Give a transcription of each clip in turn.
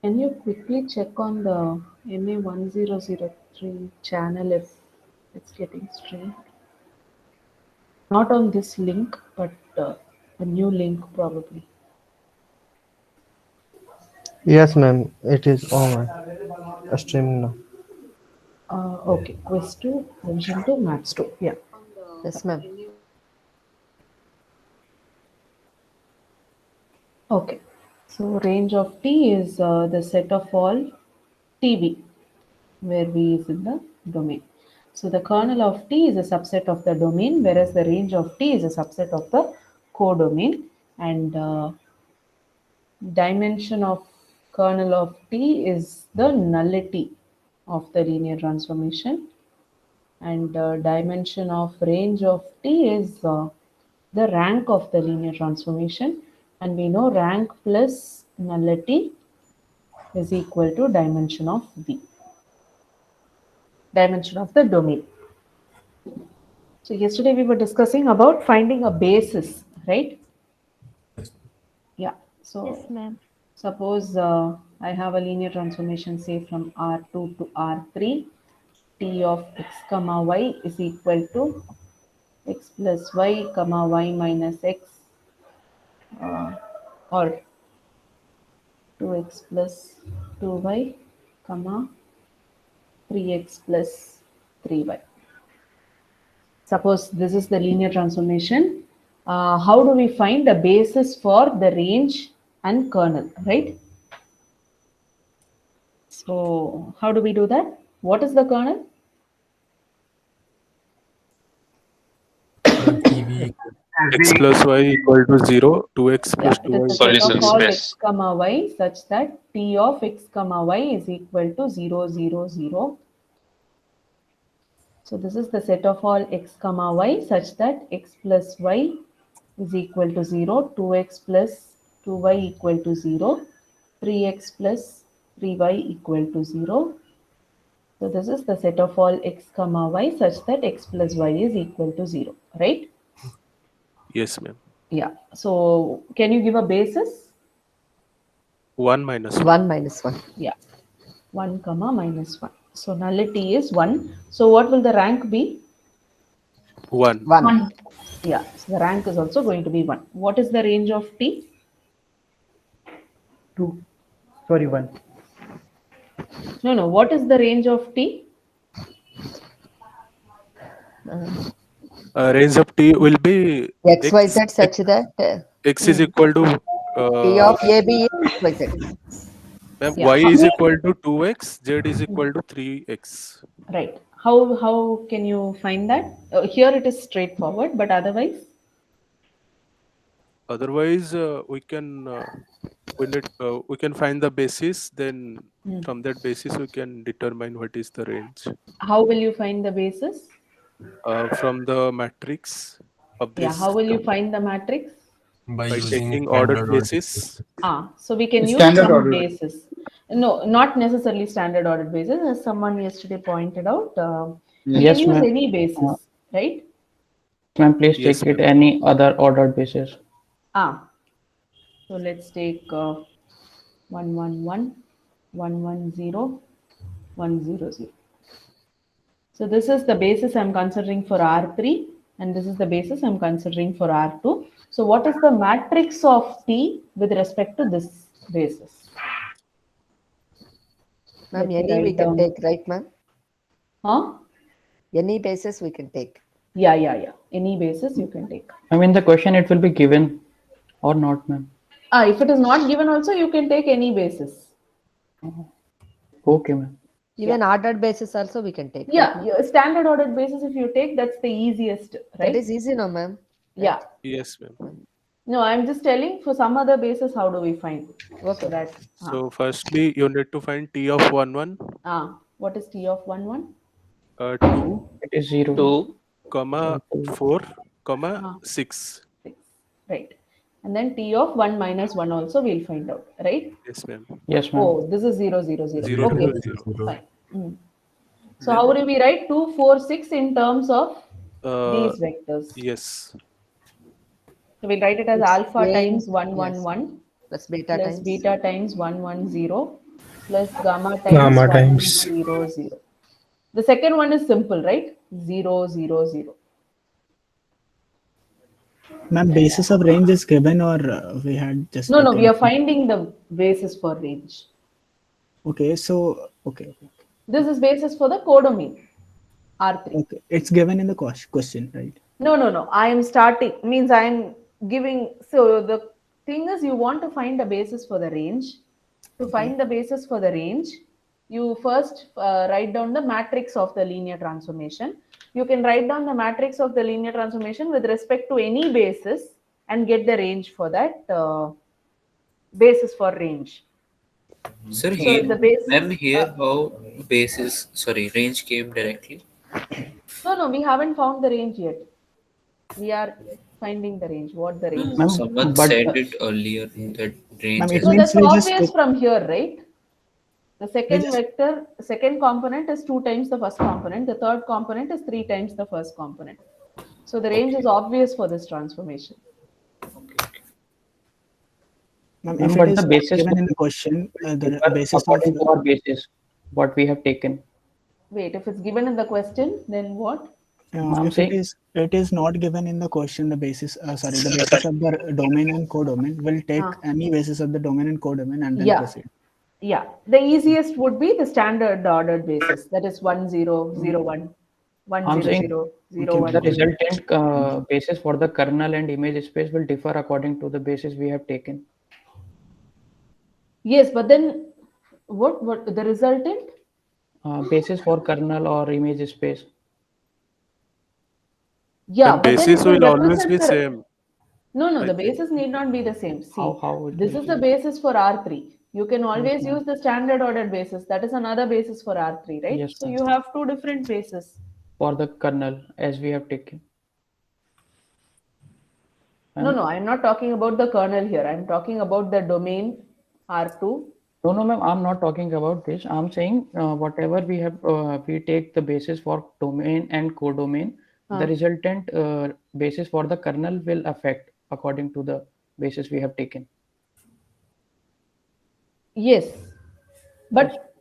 Can you quickly check on the MA1003 channel if it's getting streamed? Not on this link, but a new link probably. Yes, ma'am. It is on streaming now. Okay, quiz 2, revision 2, maths 2. Yeah. Yes, ma'am. Okay. So range of T is the set of all TV, where V is in the domain. So the kernel of T is a subset of the domain, whereas the range of T is a subset of the codomain. And dimension of kernel of T is the nullity of the linear transformation. And dimension of range of T is the rank of the linear transformation. And we know rank plus nullity is equal to dimension of V, dimension of the domain. So yesterday we were discussing about finding a basis, right? Yeah. So Yes, ma'am. suppose I have a linear transformation, say from R2 to R3, T of x comma y is equal to x plus y comma y minus x, or 2x plus 2y comma 3x plus 3y. Suppose this is the linear transformation. How do we find the basis for the range and kernel, right? So how do we do that? What is the kernel? TV x plus y equal to 0, 2x Yeah, plus it is 2y the equal set to of 0. all x comma y such that t of x comma y is equal to 0, 0, 0. So this is the set of all x comma y such that x plus y is equal to 0, 2x plus 2y equal to 0, 3x plus 3y equal to 0. So this is the set of all x comma y such that x plus y is equal to 0, right? Yes, ma'am. Yeah. So can you give a basis? 1 minus 1. 1 minus 1. Yeah. 1 comma minus 1. So nullity is 1. So what will the rank be? 1. 1. Yeah. So the rank is also going to be 1. What is the range of T? 2. Sorry, 1. No, no. What is the range of T? Range of t will be X, Y, x, Z such that x is equal to T of AB is X, Y, Z. ma'am, Yeah. y is equal to 2x, z is equal to 3x. Right. How can you find that? Here it is straightforward, but otherwise, Otherwise, we can find the basis. Then from that basis, we can determine what is the range. how will you find the basis? From the matrix of Yeah. this How will you find the matrix? by taking ordered basis. So we can use Standard some order. basis. No, not necessarily standard ordered basis. As someone yesterday pointed out, we Yes, can use ma'am. any basis, right? Ma'am, please Yes, take it ma'am. any other ordered basis. So let's take 111, 110, 100. So this is the basis I'm considering for R3, and this is the basis I'm considering for R2. So what is the matrix of T with respect to this basis? Ma'am, Let me any we write can down. take, right, ma'am? Huh? Any basis we can take. Yeah. Any basis you can take. I mean, the question it will be given or not, ma'am. If it is not given also, you can take any basis. Okay, ma'am. Even ordered basis also we can take. Yeah, standard ordered basis if you take, that's the easiest, right? That is easy, no, ma'am? Yeah. Yes, ma'am. No, I'm just telling for some other basis, how do we find? Okay. So that, So firstly, you need to find t of 1, 1, what is T of 1, 1? 2, It is 0. 2, comma 4, comma 6. 6, right. And then T of 1 minus 1 also we'll find out, right? Yes, ma'am. Yes, ma'am. Oh, this is 0, 0, 0. 0, Okay, 0, 0. fine. So how will we write 2, 4, 6 in terms of these vectors? Yes. So we'll write it as It's alpha A times in- 1, 1, yes. 1 Plus beta plus times. beta times 1, 1, 0 plus gamma Gamma times times. 1, 0, 0. The second one is simple, right? 0, 0, 0. Ma'am, basis of range is given, or we had just No, we are written? finding the basis for range. Okay, so okay. This is basis for the codomain, R3. Okay, it's given in the question, right? No. I am starting, means I am giving. So the thing is, you want to find a basis for the range. To find the basis for the range, you first write down the matrix of the linear transformation. You can write down the matrix of the linear transformation with respect to any basis and get the range for that basis for range. Sir, So here, if the basis, ma'am, here how basis, sorry, range came directly. no, we haven't found the range yet. We are finding the range. What the range? No, Ma'am, someone but said it earlier that range Ma'am, it has So means that's we just obvious from here, right? The we second just vector, second component is 2 times the first component. The third component is 3 times the first component. So the range is obvious for this transformation. ma'am, ma'am, if it but is the not basis given will in the question, the differ basis of according to our basis, what we have taken. Wait, if it's given in the question, then what? I'm if it saying, is not given in the question, the basis the basis of the domain and codomain, will take Ah. any basis of the domain and codomain and then Yeah. proceed. Yeah. The easiest would be the standard ordered basis. That is 1, 0, 0, 1, 1, I'm 0, saying 0, 0, Okay, 1, the 0. resultant basis for the kernel and image space will differ according to the basis we have taken. Yes, but then what the resultant? Basis for kernel or image space. Yeah, And but then it basis will will always represent be the same. no, I the think. basis need not be the same. See, How it this will is the be? basis for R3. You can always ma'am. use the standard ordered basis. That is another basis for R3, right? Yes, So ma'am. you have two different bases. For the kernel as we have taken. No, I'm not talking about the kernel here. I'm talking about the domain R2. No, ma'am, I'm not talking about this. I'm saying whatever we have, we take the basis for domain and codomain, the resultant basis for the kernel will affect according to the basis we have taken. Yes, Yes. but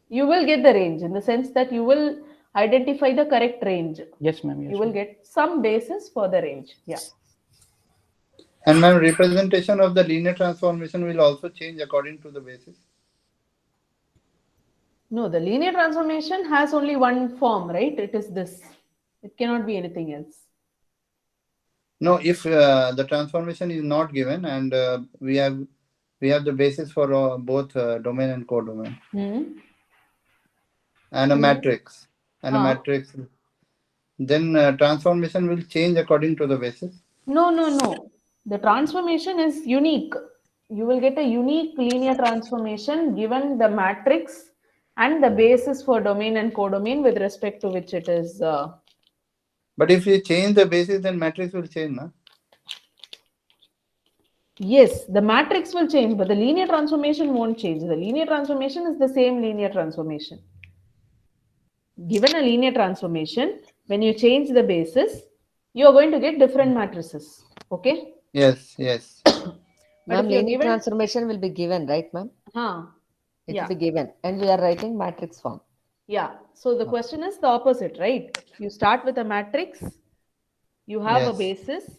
you will get the range in the sense that you will identify the correct range. Yes, ma'am. You Yes, will ma'am. get some basis for the range. Yeah. And ma'am, representation of the linear transformation will also change according to the basis. No, the linear transformation has only one form, right? It is this. It cannot be anything else. No, if the transformation is not given and we have the basis for both domain and codomain and a matrix then transformation will change according to the basis. No. The transformation is unique. You will get a unique linear transformation given the matrix and the basis for domain and codomain with respect to which it is. But if you change the basis, then matrix will change, na? Yes, the matrix will change, but the linear transformation won't change. The linear transformation is the same linear transformation. Given a linear transformation, when you change the basis, you are going to get different matrices. Okay? Yes. But Ma'am, if you're linear given, transformation will be given, right, ma'am? It yeah. will be given, and we are writing matrix form. Yeah. So the question is the opposite, right? You start with a matrix, you have a Yes. basis,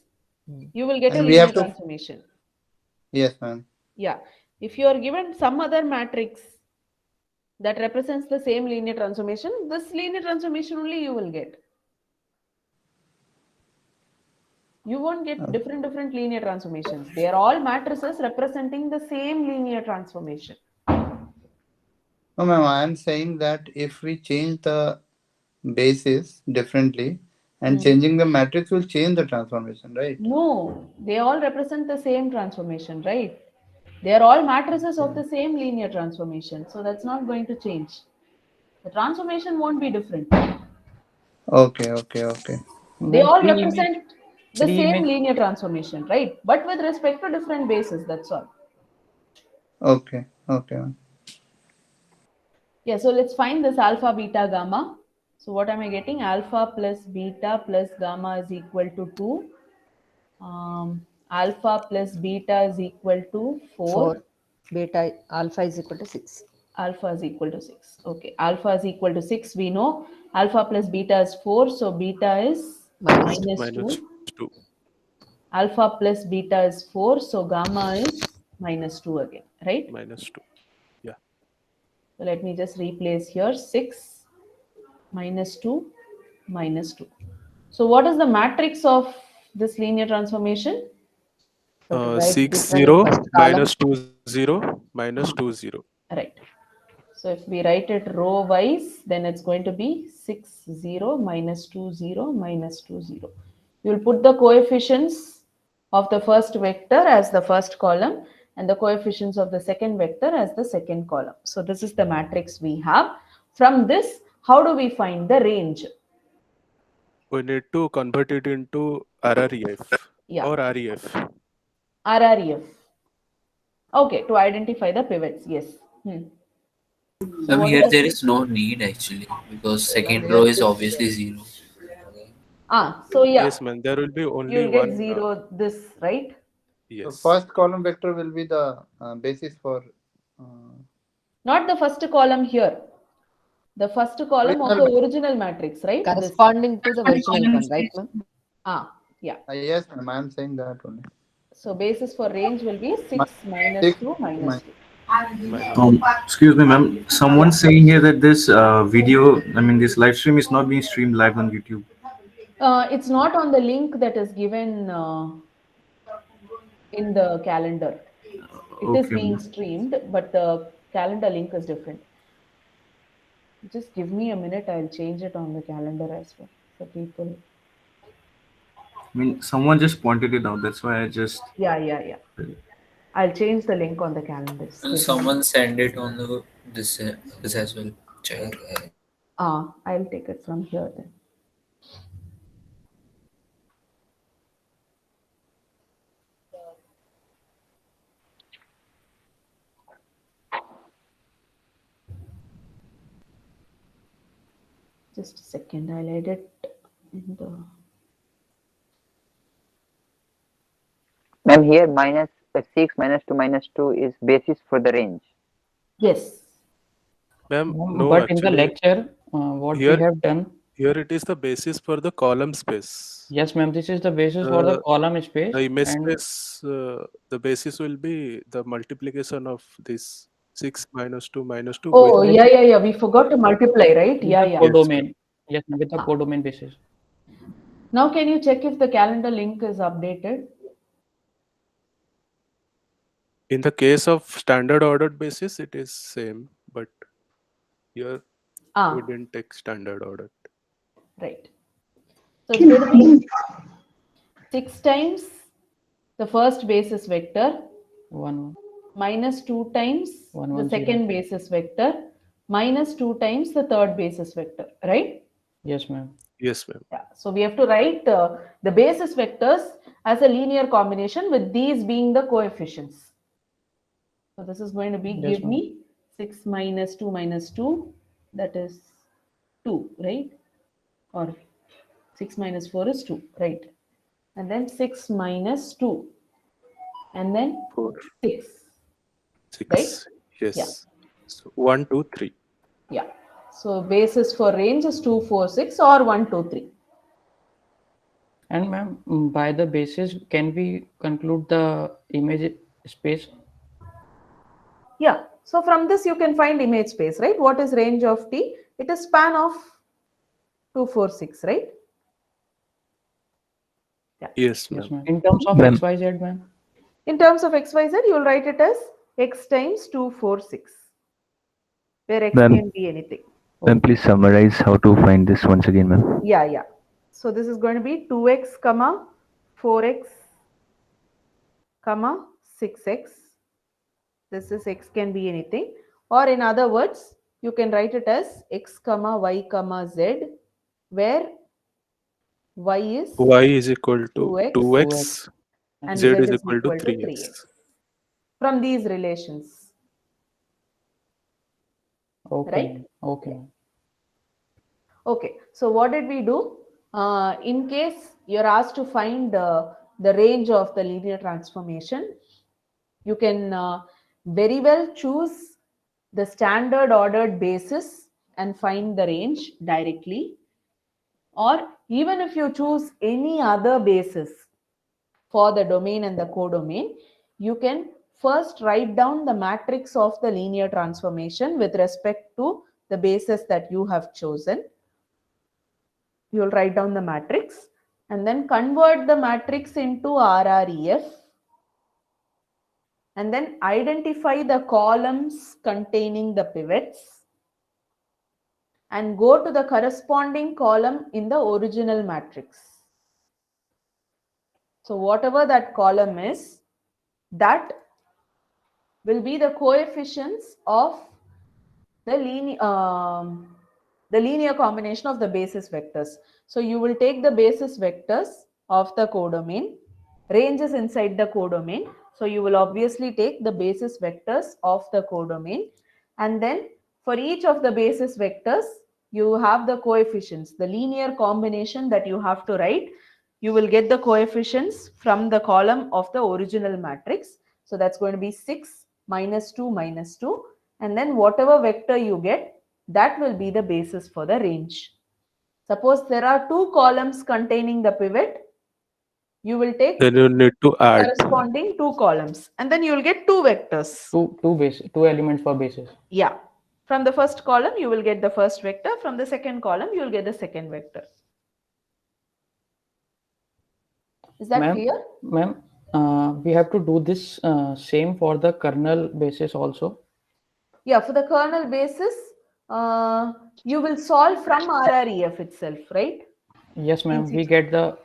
you will get a And we linear have to. transformation. Yes, ma'am. Yeah. If you are given some other matrix that represents the same linear transformation, this linear transformation only you will get. You won't get different linear transformations. They are all matrices representing the same linear transformation. No, ma'am, I am saying that if we change the basis differently and changing the matrix will change the transformation, right? No, they all represent the same transformation, right? They are all matrices of the same linear transformation. So that's not going to change. The transformation won't be different. Okay. They Ma'am, all three image, represent the three same image. linear transformation, right? But with respect to different bases, that's all. Okay, ma'am. Yeah, so let's find this alpha, beta, gamma. So what am I getting? Alpha plus beta plus gamma is equal to 2. Alpha plus beta is equal to 4. 4. Beta alpha is equal to 6. Alpha is equal to 6. Okay, alpha is equal to 6. We know alpha plus beta is 4. So beta is Minus minus 2. -2. Alpha plus beta is 4. So gamma is minus 2 again, right? -2. Yeah. So let me just replace here 6 minus 2 minus 2. So what is the matrix of this linear transformation? So to write 6 different 0 first column. -2 0 -2 0. right. So if we write it row wise, then it's going to be 6 0 minus 2 0 minus 2 0. You will put the coefficients of the first vector as the first column and the coefficients of the second vector as the second column. So this is the matrix we have. From this, how do we find the range? We need to convert it into RREF Yeah. or REF. RREF. Okay, to identify the pivots, yes. Here there is no need actually because second row is obviously 0. So yeah, Yes, man. There will be only you'll get one. 0 this, right? The Yes. first column vector will be the basis for Not the first column here. The first column of the original matrix, right? This. Corresponding to the original one, right, ma'am? Yeah. yes, ma'am. I am saying that only. So basis for range will be 6 minus 2 minus 2. Excuse me, ma'am. Someone's saying here that this this live stream is not being streamed live on YouTube. It's not on the link that is given in the calendar. It is being streamed, but the calendar link is different. Just give me a minute. I'll change it on the calendar as well for people. I mean, someone just pointed it out. That's why I just. Yeah. I'll change the link on the calendar. Someone send it on the this as well. Chat. I'll take it from here then. Just a second, I'll edit in the. Ma'am, here minus 6 minus 2 minus 2 is basis for the range. Yes. Ma'am, no, but actually, in the lecture, what here, we have done. Here it is the basis for the column space. Yes, ma'am. This is the basis for the column space. The image space, the basis will be the multiplication of this 6 minus 2 minus 2. Oh, yeah. We forgot to multiply, right? Yeah. Codomain. Yes, with the codomain basis. Now, can you check if the calendar link is updated? In the case of standard ordered basis, it is same, but here we didn't take standard ordered. Right. So it's going to be 6 times the first basis vector, 1 minus 2 times 1 the second basis vector, minus 2 times the third basis vector, right? Yes, ma'am. Yes, ma'am. Yeah. So we have to write the basis vectors as a linear combination with these being the coefficients. So this is going to be, give me 6 minus 2 minus 2, that is 2, right? Or 6 minus 4 is 2, right? And then 6 minus 2, and then 6. 6. Right? Yes. Yeah. So 1, 2, 3. Yeah. So basis for range is 2, 4, 6 or 1, 2, 3. And ma'am, by the basis, can we conclude the image space? Yeah. So from this you can find image space, right? What is range of T? It is span of 2, 4, 6, right? Yeah. Yes, ma'am. Yes, ma'am. In terms of XYZ, ma'am? In terms of XYZ, you will write it as X times 2, 4, 6. Where X can be anything. Ma'am, please summarize how to find this once again, ma'am. Yeah. So this is going to be 2x, 4x, 6x. This is X can be anything. Or in other words, you can write it as X, Y, Z, where Y is equal to 2x and Z is equal to 3x. From these relations. Okay. Right? Okay. So what did we do? In case you're asked to find the range of the linear transformation, you can very well choose the standard ordered basis and find the range directly, or even if you choose any other basis for the domain and the codomain, you can first write down the matrix of the linear transformation with respect to the basis that you have chosen. You'll write down the matrix and then convert the matrix into RREF, and then identify the columns containing the pivots and go to the corresponding column in the original matrix. So whatever that column is, that will be the coefficients of the linear combination of the basis vectors. So you will take the basis vectors of the codomain, ranges inside the codomain. So you will obviously take the basis vectors of the codomain, and then for each of the basis vectors, you have the coefficients, the linear combination that you have to write. You will get the coefficients from the column of the original matrix. So that's going to be 6 minus 2 minus 2. And then whatever vector you get, that will be the basis for the range. Suppose there are 2 columns containing the pivot, you will take Then you need to add corresponding 2 columns, and then you will get 2 vectors. Two elements for basis. Yeah. From the first column, you will get the first vector. From the second column, you will get the second vector. Is that clear? Ma'am, we have to do this same for the kernel basis also. Yeah, for the kernel basis, you will solve from RREF itself, right? Yes, ma'am. We get the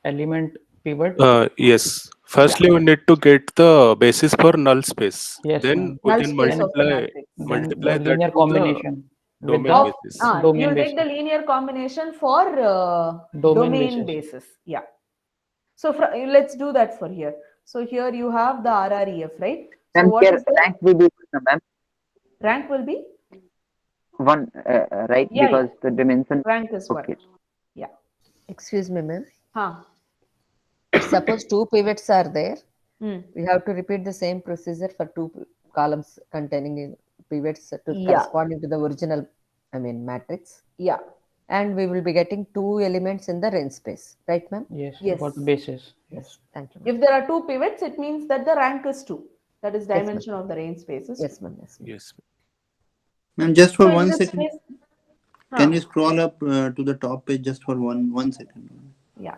element pivot. Yes. Firstly, we need to get the basis for null space. Yes, then we Null can space of the multiply the that linear to combination the with domain the basis. domain you'll basis. take the linear combination for domain basis. Yeah. So let's do that for here. So here you have the RREF, right? So what is the rank will be ma'am? Rank will be 1, right? Yeah, Because the dimension. Rank is 1. Okay. Yeah. Excuse me, ma'am. Suppose 2 pivots are there. We have to repeat the same procedure for 2 columns containing pivots to corresponding to the original, matrix. Yeah. And we will be getting 2 elements in the range space, right, ma'am? Yes, Yes. for the basis. Yes, thank you. If there are 2 pivots, it means that the rank is 2. That is dimension of the range spaces. Yes, ma'am. Yes. Ma'am, just for So in 1 this second, case- can you scroll up to the top page just for one second? Yeah.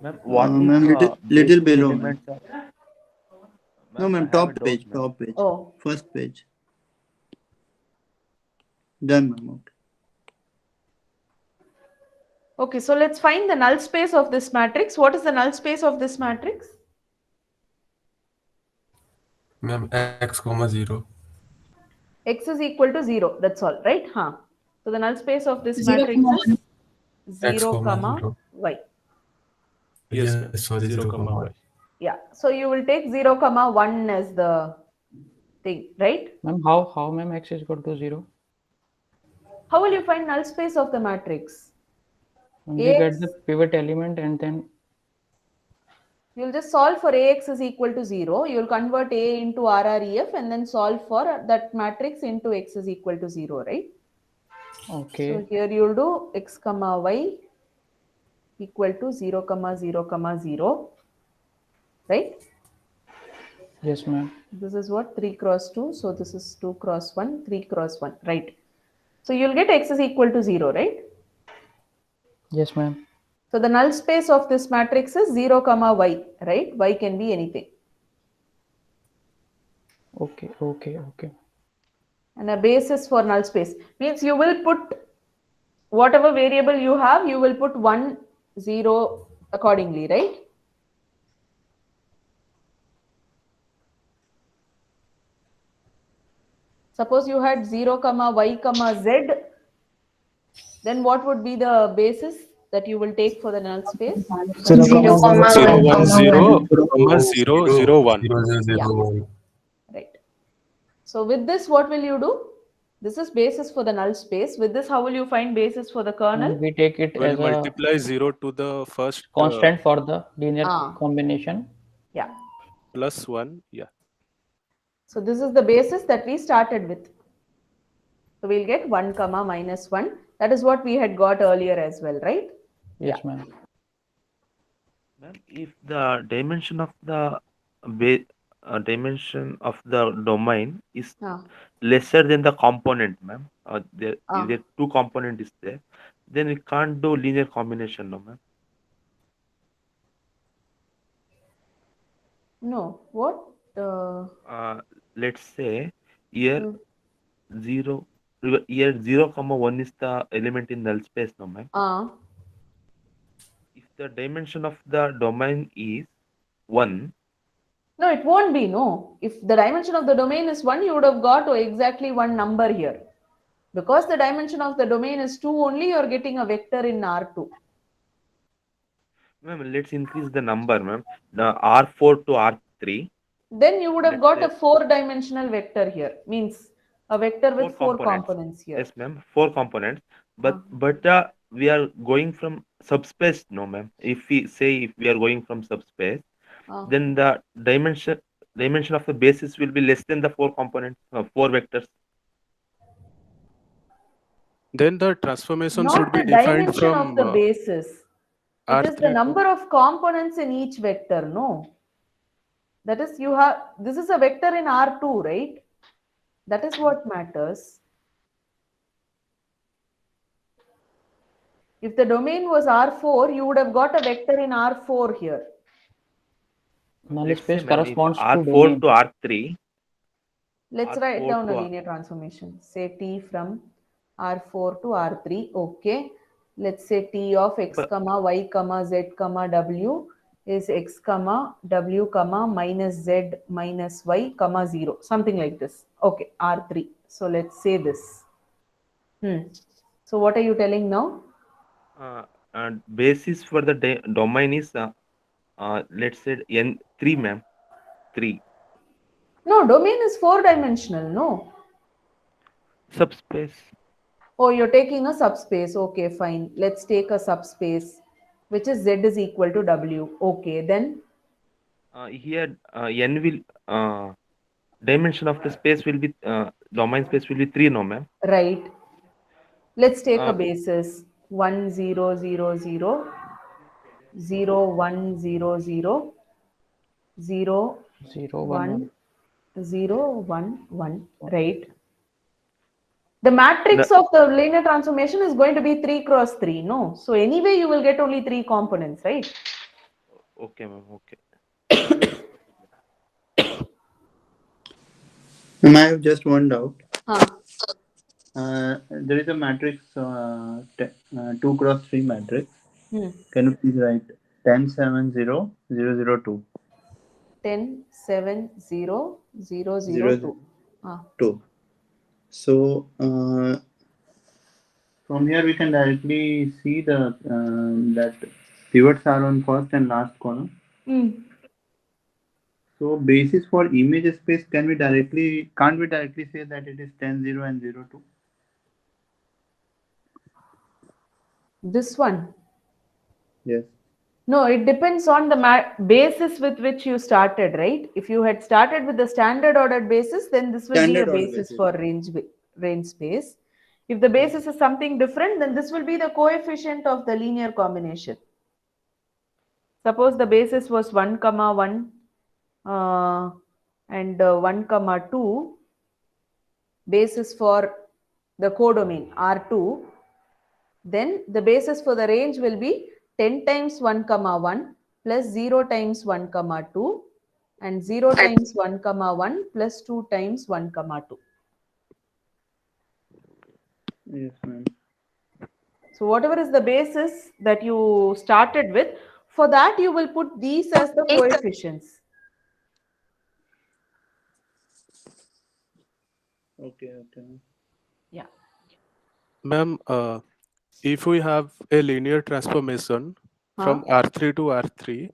Ma'am, little below. elements Ma'am. are- No, ma'am, I have top a doubt, page, ma'am. top page. Oh. First page. Done, ma'am. Okay. Okay, so let's find the null space of this matrix. What is the null space of this matrix? Ma'am, x comma 0. X is equal to 0. That's all, right? So the null space of this 0, matrix is X 0, comma 0. y. Yes, sorry, 0 comma y. Yeah. So you will take 0, 1 as the thing, right? Ma'am, how ma'am x is equal to 0? How will you find null space of the matrix? We get the pivot element and then You'll just solve for Ax is equal to 0. You'll convert A into RREF and then solve for that matrix into X is equal to 0, right? okay. So here you'll do X comma Y equal to 0, 0, 0, right? Yes, ma'am. This is what? 3 cross 2. So this is 2 cross 1, 3 cross 1, right? So you'll get X is equal to 0, right? Yes, ma'am. So the null space of this matrix is 0, y, right? Y can be anything. Okay. And a basis for null space means you will put whatever variable you have, you will put 1, 0 accordingly, right? Suppose you had 0, y, z, then what would be the basis that you will take for the null space? 0, 1, 0, 0, 0, 1. Yeah. Right. So with this, what will you do? This is basis for the null space. With this, how will you find basis for the kernel? We take it We'll as multiply 0 to the first constant for the linear Ah. combination. Yeah. plus 1, yeah. So this is the basis that we started with. So we'll get 1 comma minus 1. That is what we had got earlier as well, right? Yes, ma'am. Ma'am, if the dimension of the dimension of the domain is lesser than the component, ma'am, if there two component is there, then we can't do linear combination, no, ma'am. No, what? Let's say here 0 comma 1 is the element in null space, no, ma'am. If the dimension of the domain is 1, no, it won't be, no. If the dimension of the domain is 1, you would have got exactly one number here. Because the dimension of the domain is 2 only, you are getting a vector in R2. Ma'am, let's increase the number, ma'am. The R4 to R3. Then you would have got a 4-dimensional vector here. Means a vector with 4 components here. Yes, ma'am. 4 components. But we are going from subspace, no, ma'am. If we are going from subspace, then the dimension of the basis will be less than the 4 components, 4 vectors. Then the transformation should be defined from of the basis. It is the number of components in each vector, no? That is, this is a vector in R2, right? That is what matters. If the domain was R4, you would have got a vector in R4 here. Null space corresponds to R4 domain. to R3. Let's write down a linear transformation. Say T from R4 to R3. Okay. Let's say T of x comma y comma z comma w is x comma w comma minus z minus y comma 0. Something like this. Okay. R3. So let's say this. So what are you telling now? Basis for the domain is let's say n3, ma'am. 3. No, domain is 4-dimensional, no? Subspace. Oh, you're taking a subspace. Okay, fine. Let's take a subspace, which is z is equal to w. Okay, then? Here n will, dimension of the space will be, domain space will be 3, no, ma'am? Right. Let's take a basis. 1, 0, 0, 0, 0, 1, 0, 0, 0, 1, 0, 1, 1, right? The matrix of the linear transformation is going to be 3 cross 3, no? So anyway, you will get only 3 components, right? Okay, ma'am. Okay. I have just one doubt. There is a matrix, 2 cross 3 matrix. Can you please write 10, 7, 0, 0, 0, 2? 10, 7, 0, 0, 0, 2. So from here we can directly see the that pivots are on first and last column. So basis for image space, can't we directly say that it is 10, 0 and 0, 2? This one? Yes. No, it depends on the basis with which you started, right? If you had started with the standard ordered basis, then this will be a basis for range space. If the basis is something different, then this will be the coefficient of the linear combination. Suppose the basis was 1, 1 and 1, 2, basis for the codomain R2, then the basis for the range will be 10 times 1, 1 plus 0 times 1, 2 and 0 times 1, 1 plus 2 times 1, 2. Yes, ma'am. So whatever is the basis that you started with, for that you will put these as the coefficients. Okay. Yeah. Ma'am, if we have a linear transformation from R3 to R3,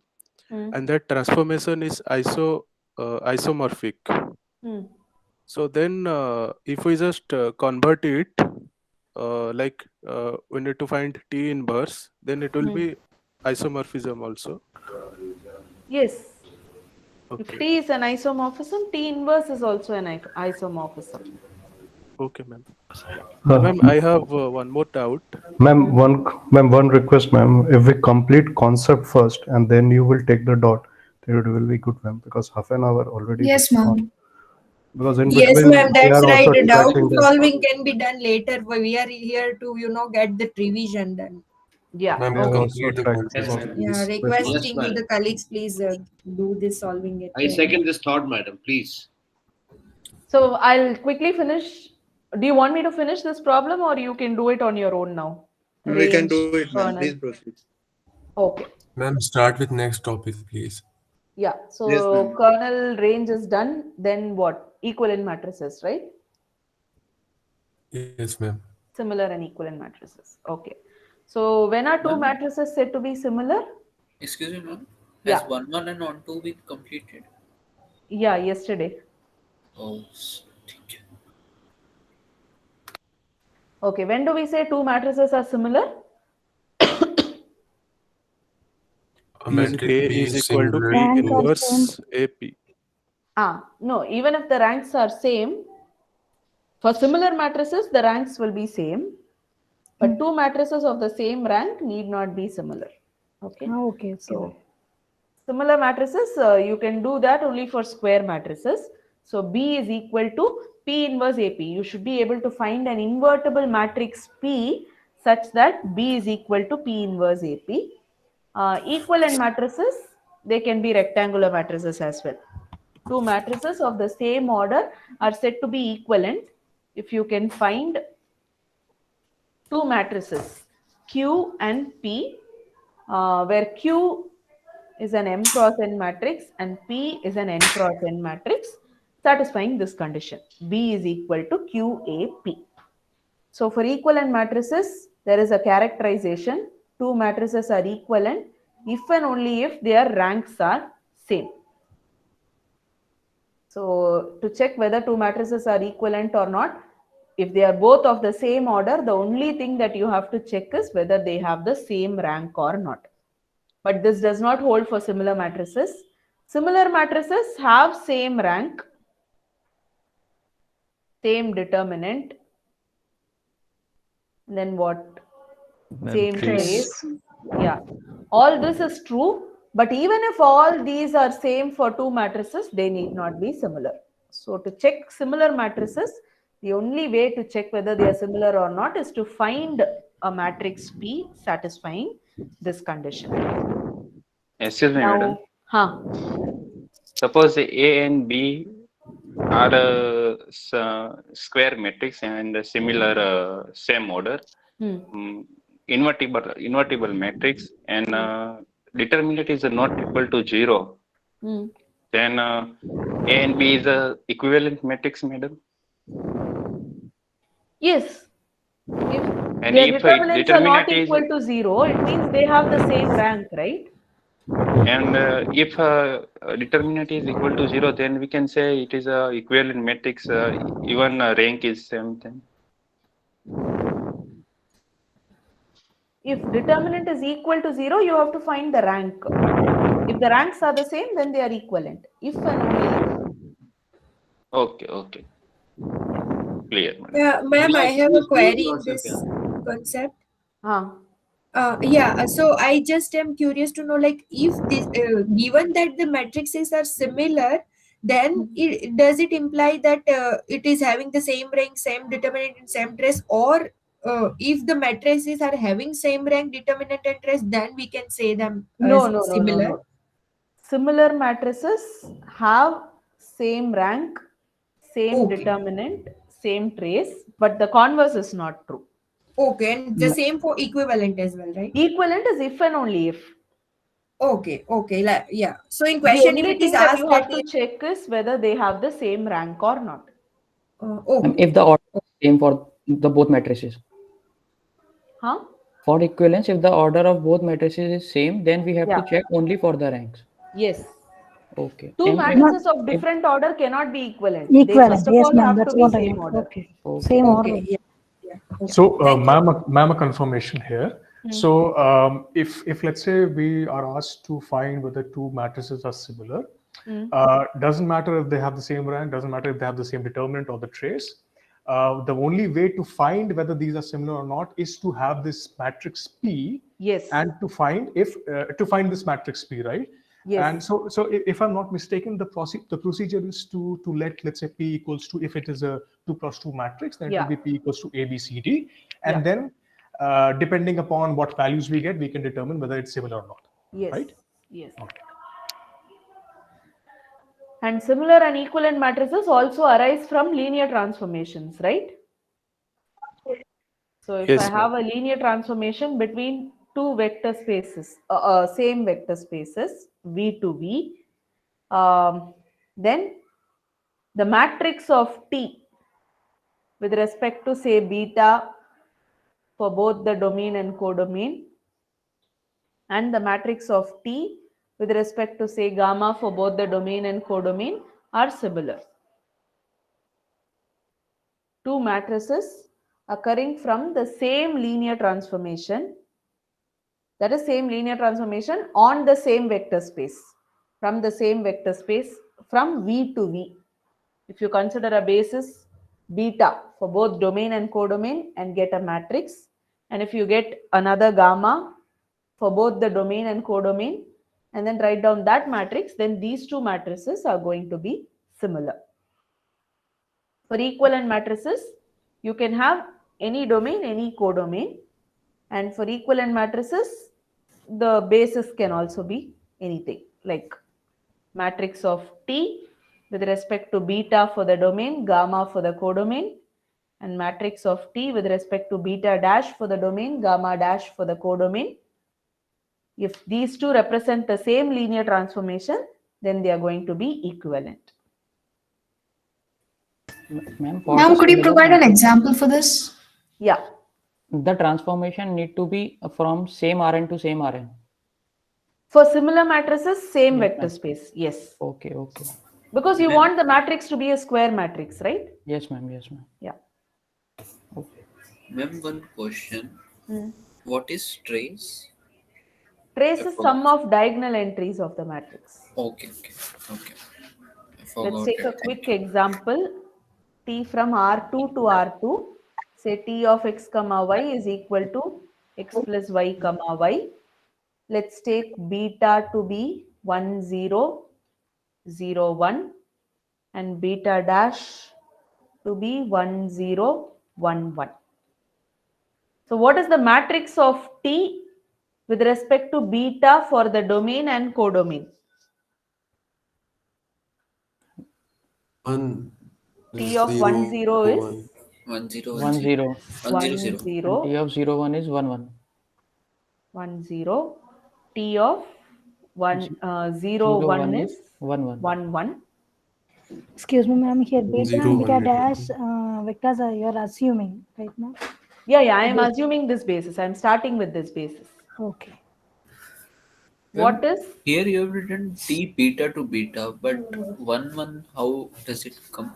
and that transformation is isomorphic, so then if we just convert it, we need to find T inverse, then it will be isomorphism also. Yes. If T is an isomorphism, T inverse is also an isomorphism. Okay, ma'am. Ma'am, I have one more doubt. Ma'am, one request, ma'am. If we complete concept first and then you will take the dot, then it will be good, ma'am, because half an hour already. Yes, ma'am. Because in Yes, between ma'am, we that's are right. also Doubt tracking the. solving can be done later, but we are here to, get the revision done. Yeah. Ma'am, Okay. complete the concept Yes, of ma'am. Yeah, this. requesting ma'am. to the colleagues, please do this solving it. I second this thought, madam. Please. So I'll quickly finish. Do you want me to finish this problem, or you can do it on your own now? We can Range, do it, ma'am. kernel. Please proceed. Okay. Ma'am, start with next topic, please. Yeah. So Yes, ma'am. kernel range is done. Then what? Equivalent matrices, right? Yes, ma'am. Similar and equivalent matrices. Okay. So when are two Ma'am? matrices said to be similar? Excuse me, ma'am. Yeah. Has 1, 1 and 1, 2 been completed? Yeah, yesterday. Oh, thank you. Okay. When do we say two matrices are similar? A matrix A B is is equal to similar P Rank or inverse AP. No, even if the ranks are same, for similar matrices, the ranks will be same. But two matrices of the same rank need not be similar. Okay. Okay. So similar matrices, you can do that only for square matrices. So B is equal to P inverse AP. You should be able to find an invertible matrix P such that B is equal to P inverse AP. Equivalent matrices, they can be rectangular matrices as well. Two matrices of the same order are said to be equivalent if you can find two matrices Q and P, where Q is an M cross N matrix and P is an N cross N matrix, satisfying this condition. B is equal to QAP. So for equivalent matrices, there is a characterization. Two matrices are equivalent if and only if their ranks are same. So to check whether two matrices are equivalent or not, if they are both of the same order, the only thing that you have to check is whether they have the same rank or not. But this does not hold for similar matrices. Similar matrices have same rank, same determinant, then what? Same trace. Yeah. All this is true. But even if all these are same for two matrices, they need not be similar. So to check similar matrices, the only way to check whether they are similar or not is to find a matrix P satisfying this condition. Excuse me, Now, madam. Suppose A and B are square matrix and similar same order, invertible matrix, and determinant is not equal to 0. Then A and B is a equivalent matrix, madam. Yes. If And their if determinants are not determinant is equal to 0, it means they have the same rank, right? and if determinant is equal to 0, then we can say it is a equivalent matrix. Even rank is same thing. If determinant is equal to 0, you have to find the rank. If the ranks are the same, then they are equivalent. If and only if. Okay. Clear, madam. Yeah, ma'am, I have a query in this concept. So I just am curious to know, like, if this given that the matrices are similar, then does it imply that it is having the same rank, same determinant, and same trace, or if the matrices are having same rank, determinant, and trace, then we can say them No. similar? Similar matrices have same rank, same determinant, same trace, but the converse is not true. Okay, and the same for equivalent as well, right? Equivalent is if and only if. Okay. Yeah. So in question, if it is asked you have to check is whether they have the same rank or not. If the order is same for the both matrices. For equivalence, if the order of both matrices is same, then we have to check only for the ranks. Yes. Okay. Two matrices of different order cannot be equivalent. Equivalent, They first of yes, all ma'am. have That's to be what I same meant. order. Okay. Same order. So, ma'am, a confirmation here. So, if let's say we are asked to find whether two matrices are similar, Doesn't matter if they have the same rank, doesn't matter if they have the same determinant or the trace. The only way to find whether these are similar or not is to have this matrix P. Yes. And to find if to find this matrix P, right? Yes. And so if I'm not mistaken, the procedure is to let's say P equals to, if it is a 2x2 matrix, then it will be P equals to A, B, C, D, and then depending upon what values we get, we can determine whether it's similar or not. Yes. Right? Yes. Okay. And similar and equivalent matrices also arise from linear transformations, right? So if I have a linear transformation between two vector spaces, same vector spaces, V to V, then the matrix of T with respect to, say, beta for both the domain and codomain, and the matrix of T with respect to, say, gamma for both the domain and codomain are similar. Two matrices occurring from the same linear transformation, that is same linear transformation on the same vector space, from the same vector space from V to V. If you consider a basis beta for both domain and codomain and get a matrix, and if you get another gamma for both the domain and codomain and then write down that matrix, then these two matrices are going to be similar. For equivalent matrices, you can have any domain, any codomain, and for equivalent matrices, the basis can also be anything, like matrix of T with respect to beta for the domain, gamma for the codomain, and matrix of T with respect to beta dash for the domain, gamma dash for the codomain. If these two represent the same linear transformation, then they are going to be equivalent. Ma'am, could you provide an example for this? Yeah. The transformation need to be from same Rn to same Rn. For similar matrices, same vector space. Yes. Okay. Because you want the matrix to be a square matrix, right? Yes, ma'am. Yeah. Okay. Ma'am, one question. What is trace? Trace is sum of diagonal entries of the matrix. Okay. Let's take a quick example. T from R2 to R2. Say T of x comma y is equal to x plus y comma y. Let's take beta to be 1, 0, 0, 1 and beta dash to be 1, 0, 1, 1. So what is the matrix of T with respect to beta for the domain and codomain? T of 1, 0 is 1, 0, 1, 0. 1, 0, 0. T of 0, 1 is 1, 1. 1, 0. T of 0, 1 is 1, 1, 1. Excuse me, ma'am. Here, beta and beta dash vectors are you're assuming, right, ma'am? Yeah, I am assuming this basis. I am starting with this basis. Okay. What is? Here you have written T beta to beta, but 1, 1, how does it come?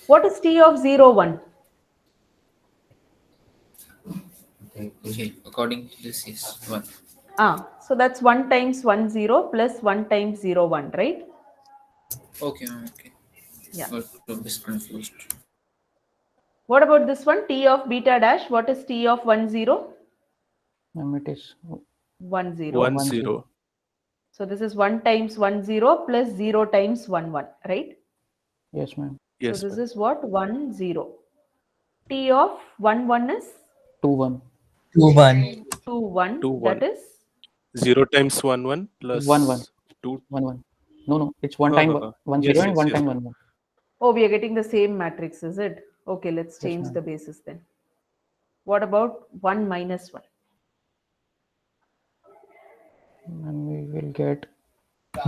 What is T of 0, 1? Okay, according to this is 1. So that's 1 times 1, 0 plus 1 times 0, 1, right? Okay. Yeah. Got a bit confused. What about this one? T of beta dash. What is T of 1, 0? It is 1, 0. 1, 0. So this is 1 times 1, 0 plus 0 times 1, 1, right? Yes, ma'am. Yes. So this is what? 1, 0. T of 1, 1 is? 2, 1. 2, 1. 2, 1. That is? 0 times 1, 1 plus 1, 1. 2. 1, 1. No. It's 1 time 1, 0 and 1 time 1, 1. Oh, we are getting the same matrix, is it? Okay, let's change the basis then. What about 1 minus 1? And we will get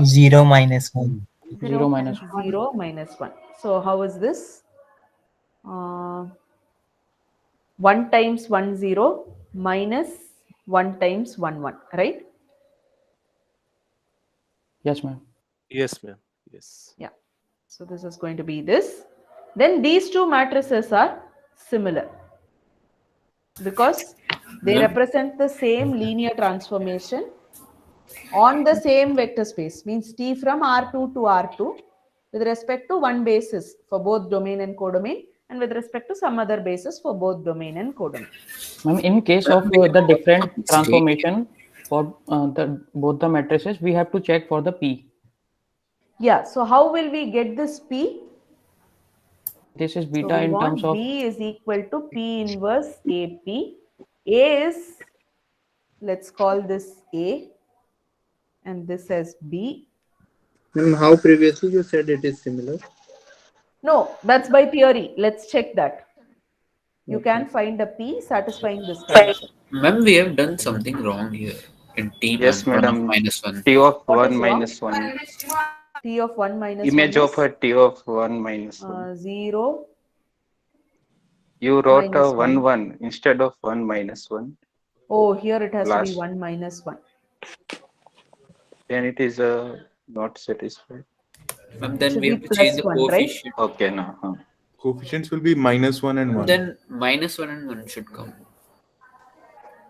0 minus 1. 0 minus 1. 0 minus 1. So how is this? 1 times 1, 0 minus 1 times 1, 1, right? Yes, ma'am. Yes, ma'am. Yes. Yeah. So this is going to be this. Then these two matrices are similar because they represent the same linear transformation on the same vector space, means T from R2 to R2 with respect to one basis for both domain and codomain, and with respect to some other basis for both domain and codomain. Ma'am, in case of the different transformation for both the matrices, we have to check for the P. Yeah, so how will we get this P? This is beta So we in want terms of B is equal to P inverse AP. A is, let's call this A, and this as B. How previously you said it is similar? No, that's by theory. Let's check that. You can find a P satisfying this condition. Ma'am, we have done something wrong here in T. Yes, One of madam. minus one. T of What 1 is minus wrong? 1. T of 1 minus Image 1 of a T of 1 minus 1. 0. You wrote minus a 1 1. 1 instead of 1 minus 1. Oh, here it has to be Last. 1 minus 1. Then it is not satisfied. Ma'am, then Should we be have to change the plus 1, right? coefficient. Okay, no. Coefficients will be -1 and 1. Then minus 1 and 1 should come.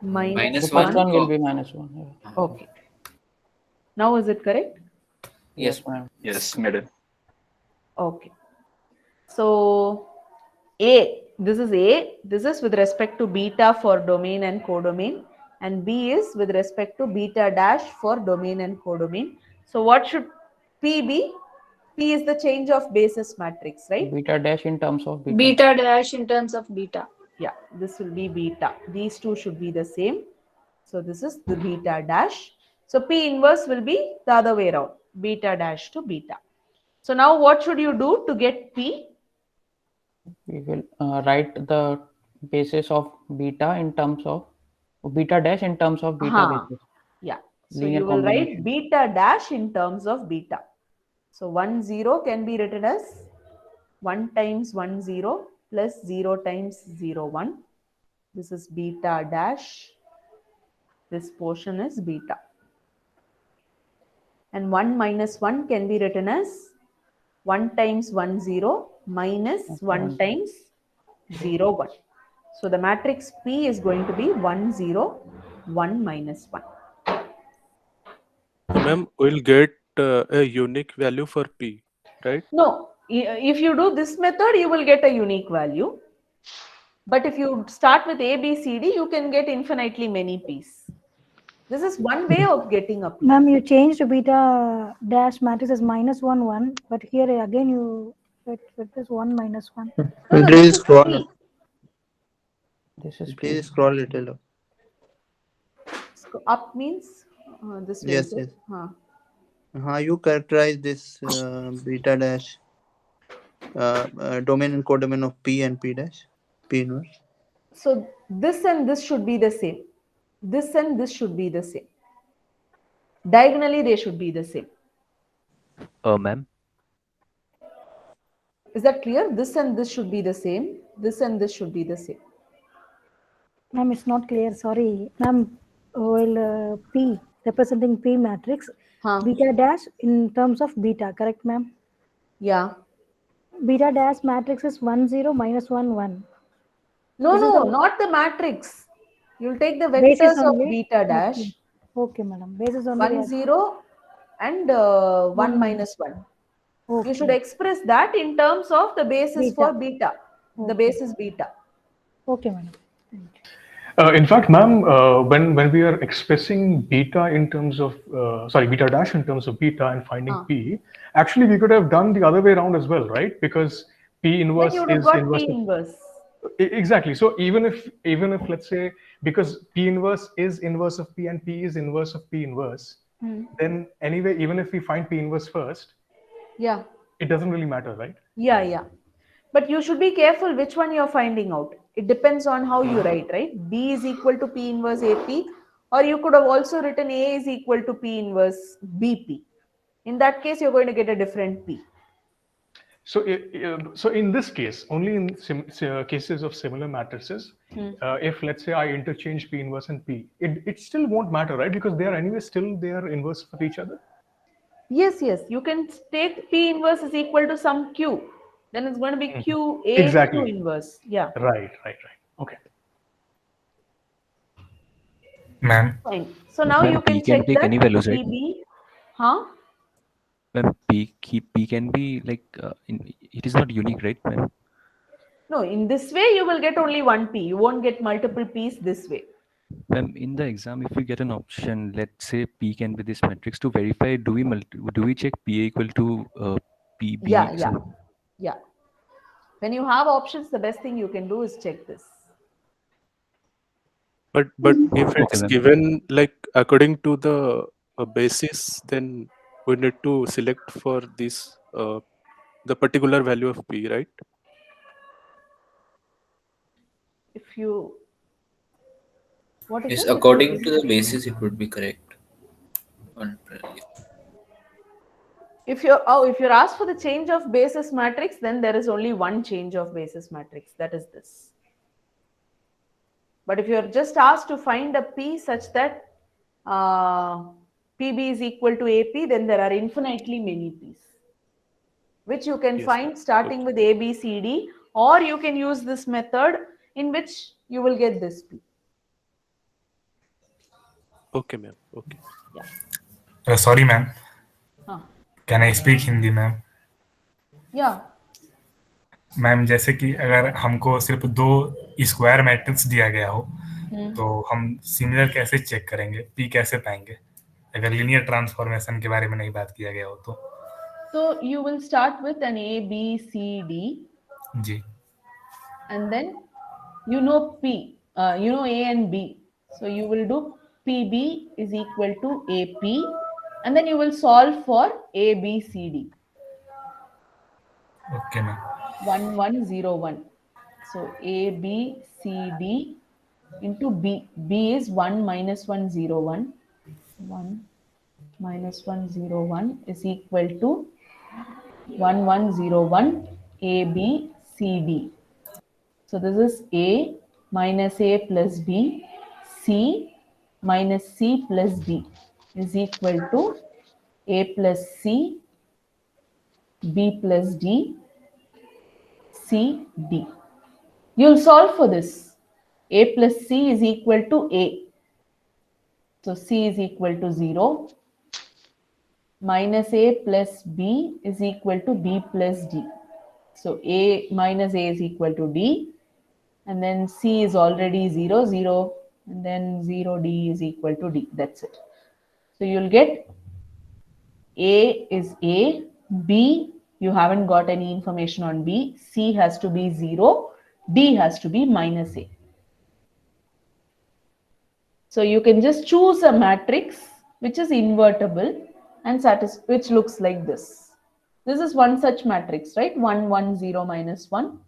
Minus the first 1. one will be minus 1. Yeah. Okay. Now is it correct? Yes, ma'am. Yes, madam. Okay. So A, this is A. This is with respect to beta for domain and codomain. And B is with respect to beta dash for domain and codomain. So what should P be? P is the change of basis matrix, right? Beta dash in terms of beta. Beta dash in terms of beta. Yeah, this will be beta. These two should be the same. So this is the beta dash. So P inverse will be the other way around, beta dash to beta. So now what should you do to get P? We will write the basis of beta in terms of beta dash in terms of beta basis. Yeah. So Linear you will combination. write beta dash in terms of beta. So 1 0 can be written as 1 times 1 0 plus 0 times 0 1. This is beta dash. This portion is beta. And 1 minus 1 can be written as 1 times 1 0 minus 1 times 0 1. So the matrix P is going to be 1 0 1 minus 1. Ma'am, we'll get a unique value for P, right? No, if you do this method, you will get a unique value. But if you start with A, B, C, D, you can get infinitely many P's. This is one way of getting a P. Ma'am, you changed beta dash matrix as -1 1, but here again you it is 1 minus 1. Please scroll up. This is Please scroll a little up. Up means this way. Yes, is it? yes. How you characterize this beta dash domain and codomain of P and P dash, P inverse? So this and this should be the same. This and this should be the same. Diagonally, they should be the same. Ma'am. Is that clear? This and this should be the same. This and this should be the same. Ma'am, it's not clear. Sorry. Ma'am, well, P representing P matrix, beta dash in terms of beta, correct, ma'am? Yeah. Beta dash matrix is 1 0 minus 1 1. No, This is no, the- not the matrix. You'll take the Basis vectors of only? beta dash. Okay, madam. Basis only. 1 0 and 1 minus 1. Okay. You should express that in terms of the basis Beta. for beta. The Okay. base is beta. Okay, madam. In fact, ma'am, when we are expressing beta in terms of beta dash in terms of beta and finding P, actually we could have done the other way around as well, right? Because P Then inverse you would have is got inverse. P inverse. Exactly. So even if let's say, because P inverse is inverse of P and P is inverse of P inverse, then anyway, even if we find P inverse first, Yeah. it doesn't really matter, right? Yeah, yeah. But you should be careful which one you're finding out. It depends on how you write, right? B is equal to P inverse AP, or you could have also written A is equal to P inverse BP. In that case, you're going to get a different P. So, so in this case, only in cases of similar matrices, if let's say I interchange P inverse and P, it still won't matter, right? Because they are anyway still they are inverse of each other. Yes, yes. You can take P inverse is equal to some Q. Then it's going to be Q A Exactly. Q inverse. Yeah. Right. Okay. Ma'am. Fine. So now Ma'am, you can P can check take that any values, right? PB, huh? Ma'am, P can be like it is not unique, right, ma'am? No, in this way you will get only one P. You won't get multiple P's this way. Ma'am, in the exam, if we get an option, let's say P can be this matrix, to verify, do we check P equal to PB? Yeah. When you have options, the best thing you can do is check this. But if it's given like according to the basis, then we need to select for this the particular value of P, right? If you what is Yes, it? according to the basis, it would be correct. If you're asked for the change of basis matrix, then there is only one change of basis matrix. That is this. But if you're just asked to find a P such that PB is equal to AP, then there are infinitely many P's, which you can find starting with A, B, C, D, or you can use this method in which you will get this P. Okay, ma'am. Okay. Yeah. Sorry, ma'am. Can I speak Hindi, ma'am? Yeah. Ma'am जैसे कि अगर हमको सिर्फ 2 square matrix दिया गया हो तो हम सिमिलर कैसे चेक करेंगे, पी कैसे पाएंगे अगर लीनियर ट्रांसफॉर्मेशन के बारे में नहीं बात किया गया हो तो? So you will start with an A, B, C, D. Ji. And then you know P, you know A and B. So you will do PB is equal to AP, and then you will solve for A, B, C, D. Okay, ma'am. 1, 1, 0, 1. So A, B, C, D into B. B is 1 minus 1, 0, 1. 1 minus 1, 0, 1 is equal to 1, 1, 0, 1 A, B, C, D. So this is A minus A plus B, C minus C plus D is equal to A plus C, B plus D, C, D. You'll solve for this. A plus C is equal to A. So C is equal to 0. Minus A plus B is equal to B plus D. So A minus A is equal to D. And then C is already 0, 0. And then 0, D is equal to D. That's it. So you'll get A is A. B, you haven't got any information on B. C has to be 0. D has to be minus A. So you can just choose a matrix which is invertible and which looks like this. This is one such matrix, right? 1, 1, 0, minus 1.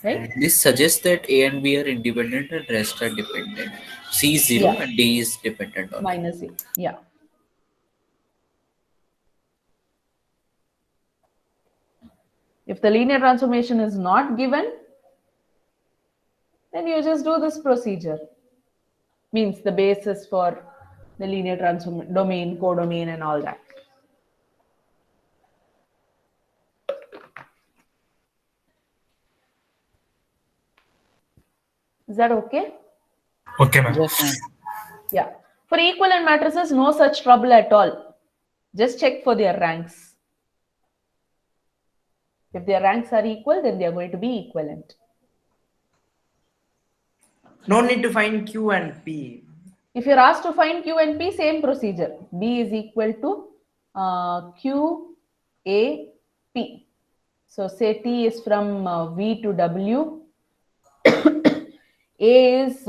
Right? This suggests that A and B are independent and rest are dependent. C is 0 and D is dependent on minus A. Yeah. If the linear transformation is not given, then you just do this procedure. Means the basis for the linear transform domain, codomain, and all that. Is that okay? Okay, ma'am. Yeah. For equivalent matrices, no such trouble at all. Just check for their ranks. If their ranks are equal, then they are going to be equivalent. No need to find Q and P. If you're asked to find Q and P, same procedure. B is equal to Q, A, P. So say T is from V to W. A is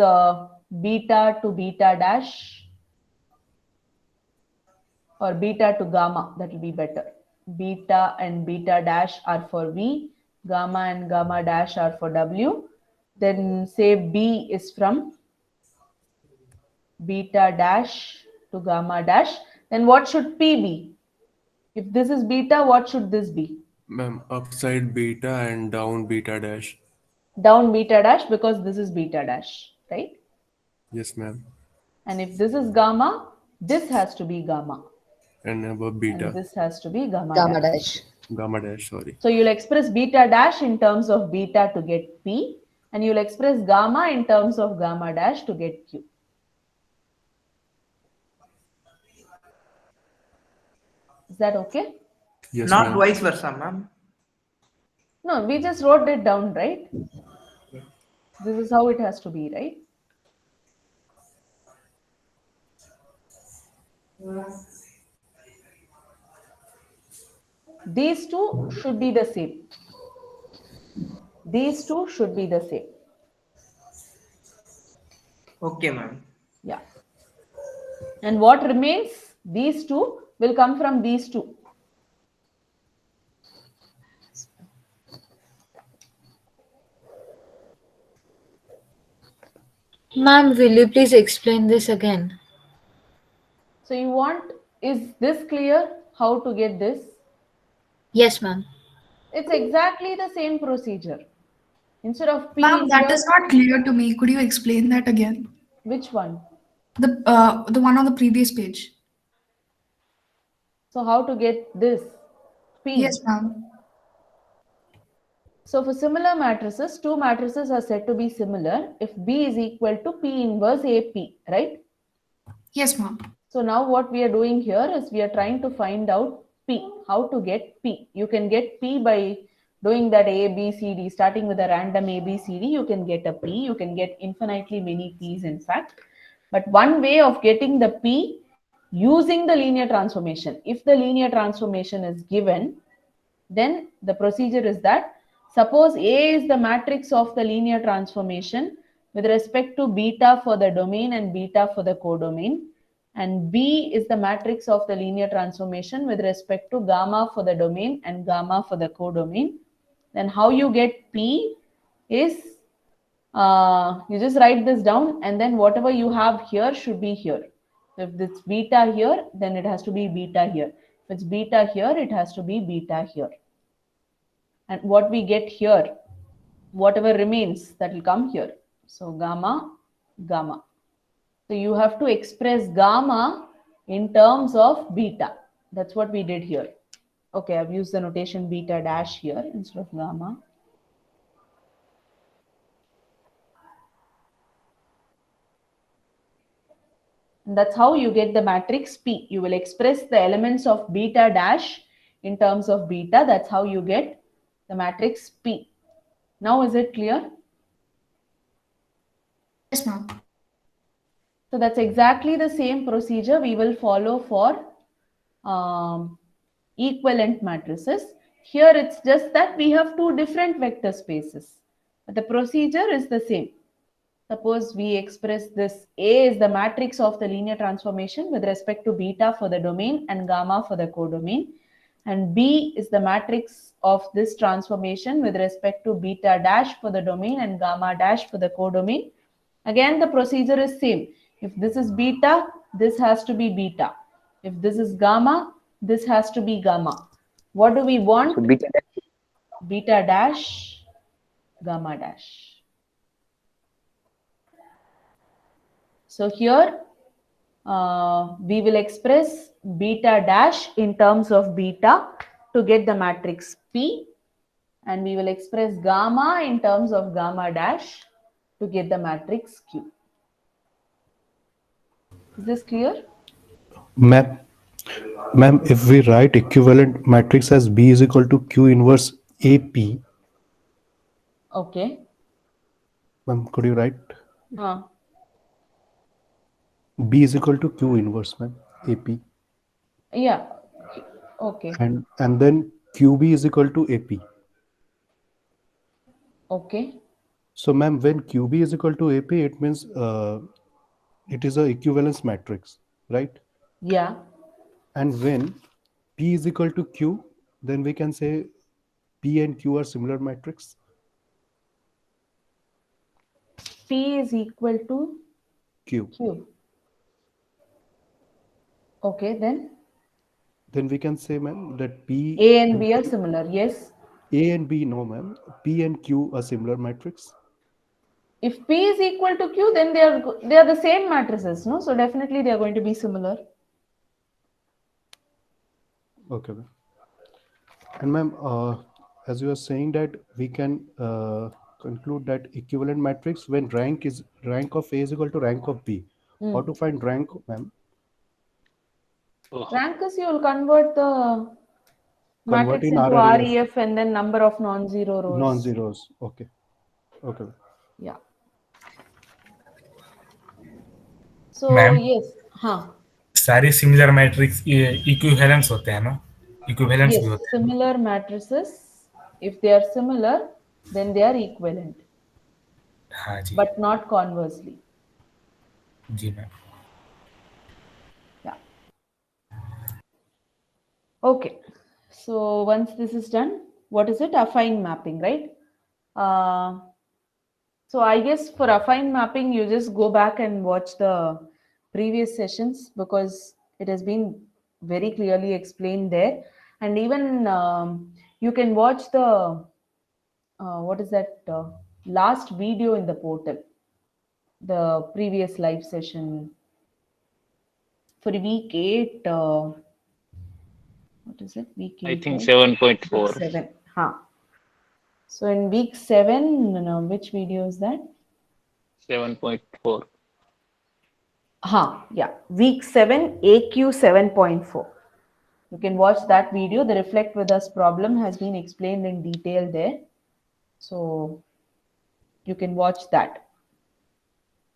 beta to beta dash, or beta to gamma. That will be better. Beta and beta dash are for V. Gamma and gamma dash are for W. Then say B is from beta dash to gamma dash. Then what should P be? If this is beta, what should this be? Ma'am, upside beta and down beta dash. Down beta dash, because this is beta dash, right? Yes, ma'am. And if this is gamma, this has to be gamma. And above beta. And this has to be gamma dash. Gamma dash, sorry. So you'll express beta dash in terms of beta to get P, and you'll express gamma in terms of gamma dash to get Q. Is that okay? Yes, Not ma'am. vice versa, ma'am. No, we just wrote it down, right? This is how it has to be, right? These two should be the same. These two should be the same. Okay, ma'am. Yeah. And what remains? These two will come from these two. Ma'am, will you please explain this again? So you want, is this clear how to get this? Yes, ma'am. It's exactly the same procedure. Instead of P. Ma'am, that is not clear to me. Could you explain that again? Which one? The one on the previous page. So how to get this? P. Yes, ma'am. So for similar matrices, two matrices are said to be similar if B is equal to P inverse AP, right? Yes, ma'am. So now what we are doing here is we are trying to find out P, how to get P. You can get P by doing that A, B, C, D, starting with a random A, B, C, D, you can get a P. You can get infinitely many P's in fact. But one way of getting the P using the linear transformation, if the linear transformation is given, then the procedure is that suppose A is the matrix of the linear transformation with respect to beta for the domain and beta for the codomain, and B is the matrix of the linear transformation with respect to gamma for the domain and gamma for the codomain. Then how you get P is you just write this down, and then whatever you have here should be here. If it's beta here, then it has to be beta here. If it's beta here, it has to be beta here. And what we get here, whatever remains, that will come here. So gamma, gamma. So you have to express gamma in terms of beta. That's what we did here. Okay, I've used the notation beta dash here instead of gamma. And that's how you get the matrix P. You will express the elements of beta dash in terms of beta. That's how you get the matrix P. Now is it clear? Yes, ma'am. So that's exactly the same procedure we will follow for equivalent matrices. Here it's just that we have two different vector spaces, but the procedure is the same. Suppose we express this A is the matrix of the linear transformation with respect to beta for the domain and gamma for the codomain, and B is the matrix of this transformation with respect to beta dash for the domain and gamma dash for the codomain. Again, the procedure is same. If this is beta, this has to be beta. If this is gamma, this has to be gamma. What do we want? So beta dash, gamma dash. So here we will express beta dash in terms of beta to get the matrix P, and we will express gamma in terms of gamma dash to get the matrix Q. Is this clear? Ma'am, if we write equivalent matrix as B is equal to Q inverse AP. Okay. Ma'am, could you write? B is equal to Q inverse, ma'am, AP. Yeah. Okay. And then QB is equal to AP. Okay. So, ma'am, when QB is equal to AP, it means it is a equivalence matrix, right? Yeah. And when P is equal to Q, then we can say P and Q are similar matrix. P is equal to Q. Okay, then? Then we can say, ma'am, that P... A and B are similar, yes? A and B, no, ma'am. P and Q are similar matrix. If P is equal to Q, then they are the same matrices, no? So definitely they are going to be similar. Okay, ma'am. And ma'am, as you are saying that we can conclude that equivalent matrix when rank of A is equal to rank of B. How to find rank, ma'am? Rank is you will convert the Convert matrix in into RRAF. REF and then number of non-zero rows. Non-zeros. Okay. Okay. Yeah. So Ma'am? yes, हाँ. सारी similar matrix equivalence होते हैं ना? Equivalence भी Yes, होते हैं. similar matrices, if they are similar, then they are equivalent, हाँ जी. but not conversely. जी ma'am. Yeah. Okay. So once this is done, what is it? Affine mapping, right? So I guess for affine mapping, you just go back and watch the previous sessions because it has been very clearly explained there. And even you can watch the, what is that, last video in the portal, the previous live session for week 8. What is it? Week 8. I think right? 7.4. 7. Huh. So in week 7, which video is that? 7.4. Yeah. Week 7, AQ 7.4. You can watch that video. The reflect with us problem has been explained in detail there. So you can watch that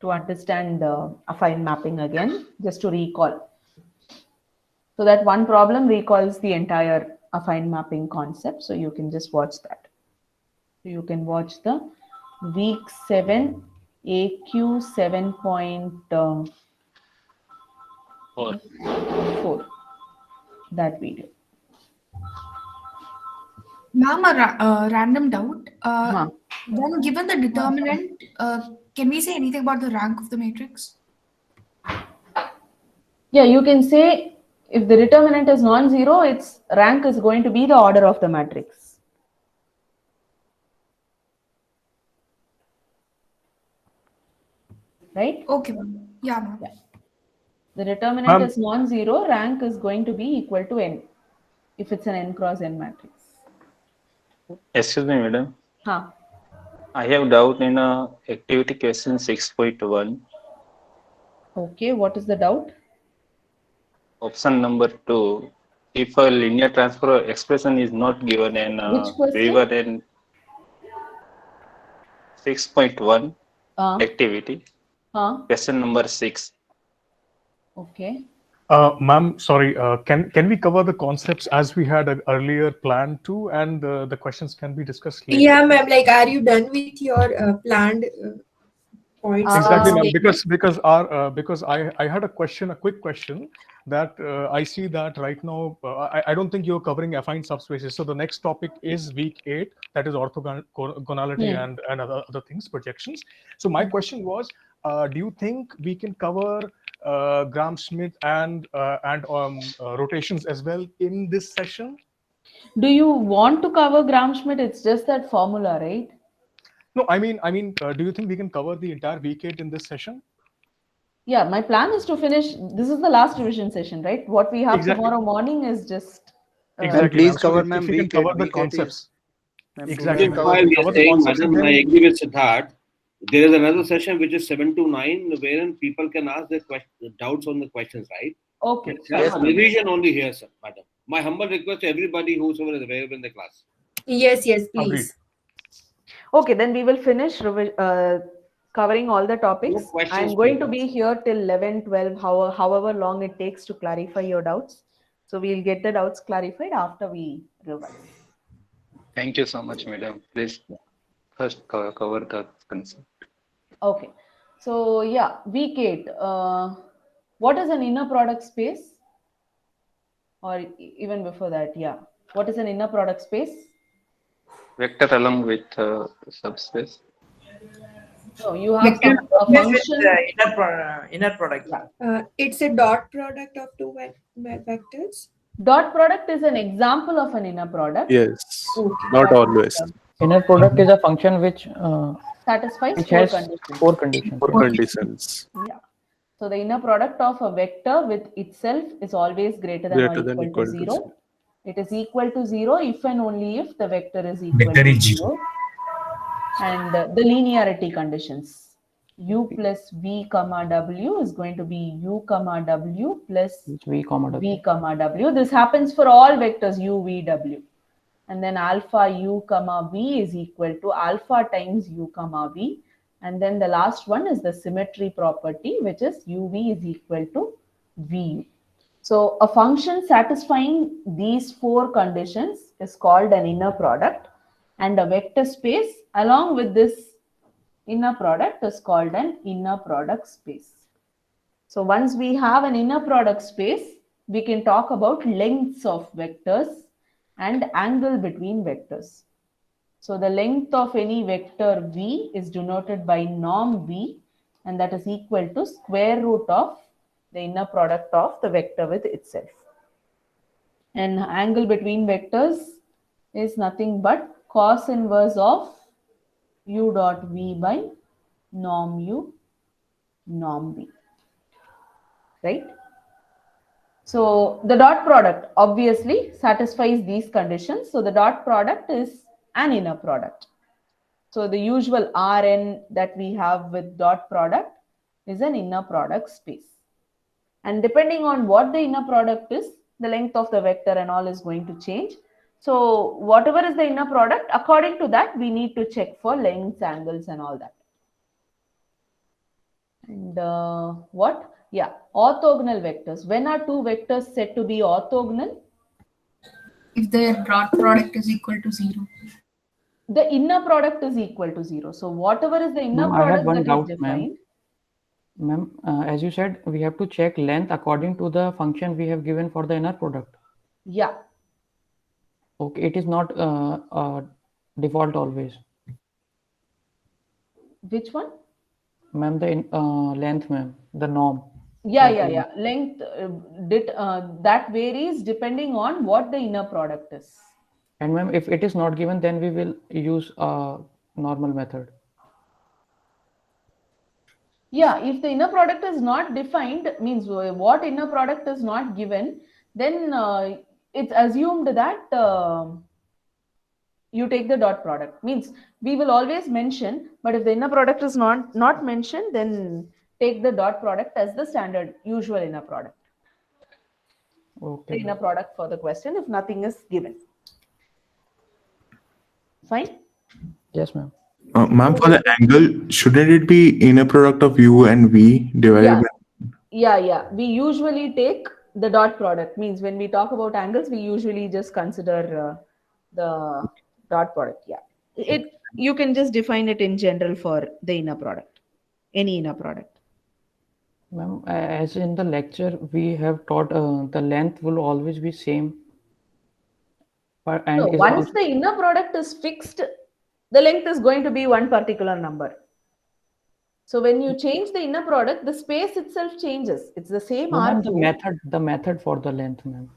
to understand affine mapping again, just to recall. So that one problem recalls the entire affine mapping concept. So you can just watch that. So you can watch the week 7 AQ 7.4, that video. Ma'am, a random doubt. When given the determinant, can we say anything about the rank of the matrix? Yeah, you can say if the determinant is non-zero, its rank is going to be the order of the matrix. Right? Okay, ma'am. Yeah, ma'am. Yeah. The determinant is non-zero, rank is going to be equal to n if it's an n cross n matrix. Excuse me, madam. Huh. I have doubt in activity question 6.1. Okay, what is the doubt? Option number 2. If a linear transfer expression is not given and Which question? given in 6.1 activity, question number 6. Okay. Ma'am, sorry, can we cover the concepts as we had earlier planned to, and the questions can be discussed later? Yeah, ma'am. Like, are you done with your planned points? Exactly, ma'am. Because I had a quick question that I see that right now I don't think you're covering affine subspaces. So the next topic is week 8, that is orthogonality and other things, projections. So my question was, do you think we can cover Gram-Schmidt and rotations as well in this session? Do you want to cover Gram-Schmidt? It's just that formula, right? No, I mean, do you think we can cover the entire week 8 in this session? Yeah, my plan is to finish. This is the last revision session, right? What we have Exactly. tomorrow morning is just. Exactly. Please So cover, if ma'am, we can week cover 8, the week 8 is- concepts. Ma'am, Exactly. please Why we Cover are the saying, concepts madam, and I then- agree with Siddharth. There is another session which is 7 to 9, wherein people can ask their doubts on the questions, right? Okay. Yes, revision only here, sir, madam. My humble request to everybody whosoever is available in the class. Yes, yes, Agreed. please. Okay, then we will finish covering all the topics. No questions, I'm going to please. be here till 11, 12, however long it takes to clarify your doubts. So we'll get the doubts clarified after we revise. Thank you so much, madam. Please first cover the concept. Okay. So yeah, week 8. What is an inner product space? Or even before that, yeah. What is an inner product space? Vector along with subspace. So you have a function. Inner product. It's a dot product of two vectors. Dot product is an example of an inner product. Yes, Okay. not always. Inner product is a function which Satisfies which four has conditions. four conditions. Four conditions. Yeah. So the inner product of a vector with itself is always greater than or equal to 0. It is equal to 0 if and only if the vector is equal Vector to is 0. and the linearity conditions. U plus V comma W is going to be U comma W plus V comma W. V comma W. This happens for all vectors U, V, W. And then alpha U comma V is equal to alpha times U comma V. And then the last one is the symmetry property, which is UV is equal to VU. So a function satisfying these four conditions is called an inner product, and a vector space along with this inner product is called an inner product space. So once we have an inner product space, we can talk about lengths of vectors and angle between vectors. So the length of any vector V is denoted by norm V, and that is equal to square root of the inner product of the vector with itself. And angle between vectors is nothing but cos inverse of U dot V by norm U, norm V, right? So the dot product obviously satisfies these conditions. So the dot product is an inner product. So the usual Rn that we have with dot product is an inner product space. And depending on what the inner product is, the length of the vector and all is going to change. So whatever is the inner product, according to that, we need to check for lengths, angles and all that. And what? Yeah, orthogonal vectors. When are two vectors said to be orthogonal? If their dot product is equal to 0. The inner product is equal to 0. So whatever is the inner product I have one that doubt, is defined. Ma'am, as you said, we have to check length according to the function we have given for the inner product. Yeah. Okay, it is not default always. Which one? Ma'am, the length, ma'am, the norm. Yeah. Length that varies depending on what the inner product is. And ma'am, if it is not given, then we will use a normal method. Yeah, if the inner product is not defined, means what inner product is not given, then it's assumed that you take the dot product. Means we will always mention, but if the inner product is not mentioned, then take the dot product as the standard usual inner product. Okay. The inner product for the question if nothing is given. Fine? Yes, ma'am. Ma'am, for the angle, shouldn't it be inner product of U and V divided by? Yeah. We usually take the dot product. Means when we talk about angles, we usually just consider the dot product. Yeah. You can just define it in general for the inner product, any inner product. Ma'am, as in the lecture, we have taught the length will always be same. So once the inner product is fixed, the length is going to be one particular number. So when you change the inner product, the space itself changes. It's the same R cube. The method for the length, ma'am.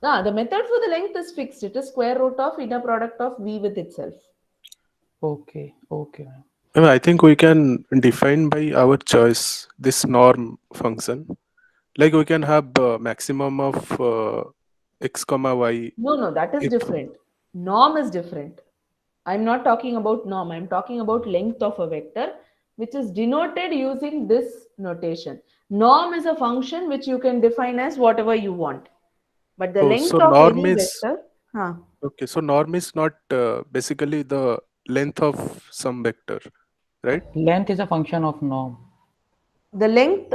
The method for the length is fixed. It is square root of inner product of V with itself. Okay. I think we can define by our choice this norm function. Like we can have maximum of x comma y. No, that is different. Norm is different. I'm not talking about norm. I'm talking about length of a vector, which is denoted using this notation. Norm is a function which you can define as whatever you want. But the length of any vector... Okay, so norm is not basically the length of some vector, right? Length is a function of norm. The length,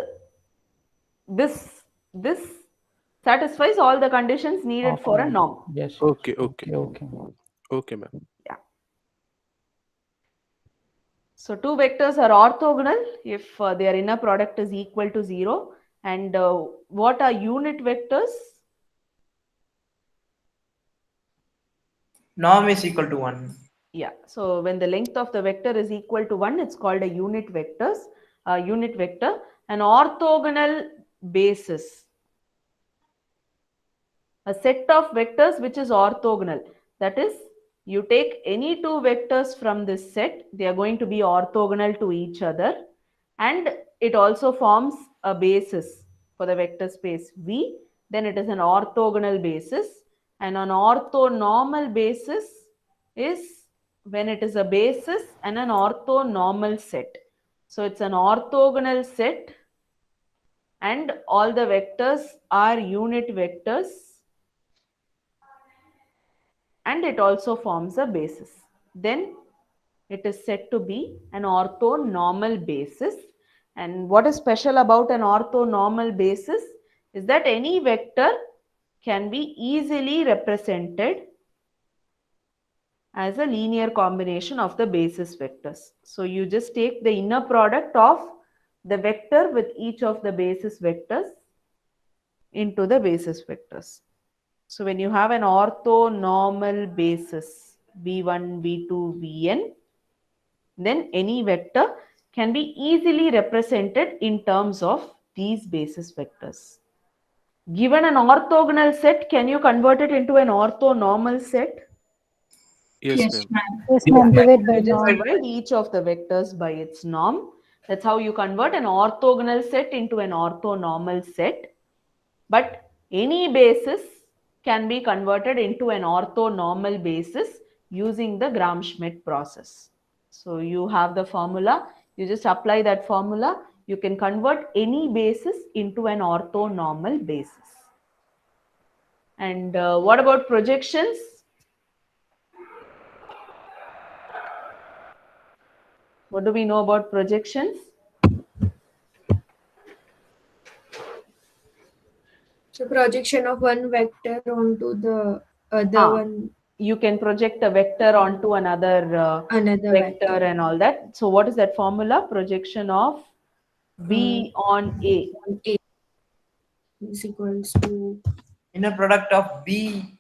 this satisfies all the conditions needed for a norm. Yes. Okay, ma'am. Yeah. So two vectors are orthogonal if their inner product is equal to 0. And what are unit vectors? Norm is equal to 1. Yeah. So when the length of the vector is equal to 1, it's called a unit vector. An orthogonal basis. A set of vectors which is orthogonal. That is, you take any two vectors from this set, they are going to be orthogonal to each other, and it also forms a basis for the vector space V. Then it is an orthogonal basis, and an orthonormal basis is when it is a basis and an orthonormal set. So it's an orthogonal set and all the vectors are unit vectors, and it also forms a basis. Then it is said to be an orthonormal basis. And what is special about an orthonormal basis is that any vector can be easily represented as a linear combination of the basis vectors. So you just take the inner product of the vector with each of the basis vectors into the basis vectors. So when you have an orthonormal basis v1, v2, vn, then any vector can be easily represented in terms of these basis vectors. Given an orthogonal set, can you convert it into an orthonormal set? Yes, ma'am. Yes, ma'am. Divide by You just norm. divide each of the vectors by its norm. That's how you convert an orthogonal set into an orthonormal set. But any basis can be converted into an orthonormal basis using the Gram-Schmidt process. So you have the formula, you just apply that formula, you can convert any basis into an orthonormal basis. And what about projections? What do we know about projections? So projection of one vector onto the other one. You can project a vector onto another vector and all that. So what is that formula? Projection of B on A. Is equals to Inner product of B.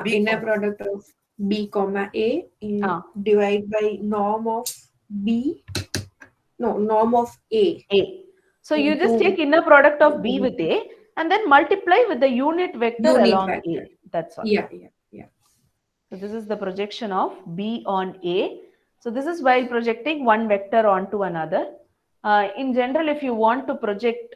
inner product of B comma A divide by norm of B. No, norm of A. So you just take inner product of B with A and then multiply with the unit vector along A. That's all. Yeah. So this is the projection of B on A. So this is while projecting one vector onto another. In general, if you want to project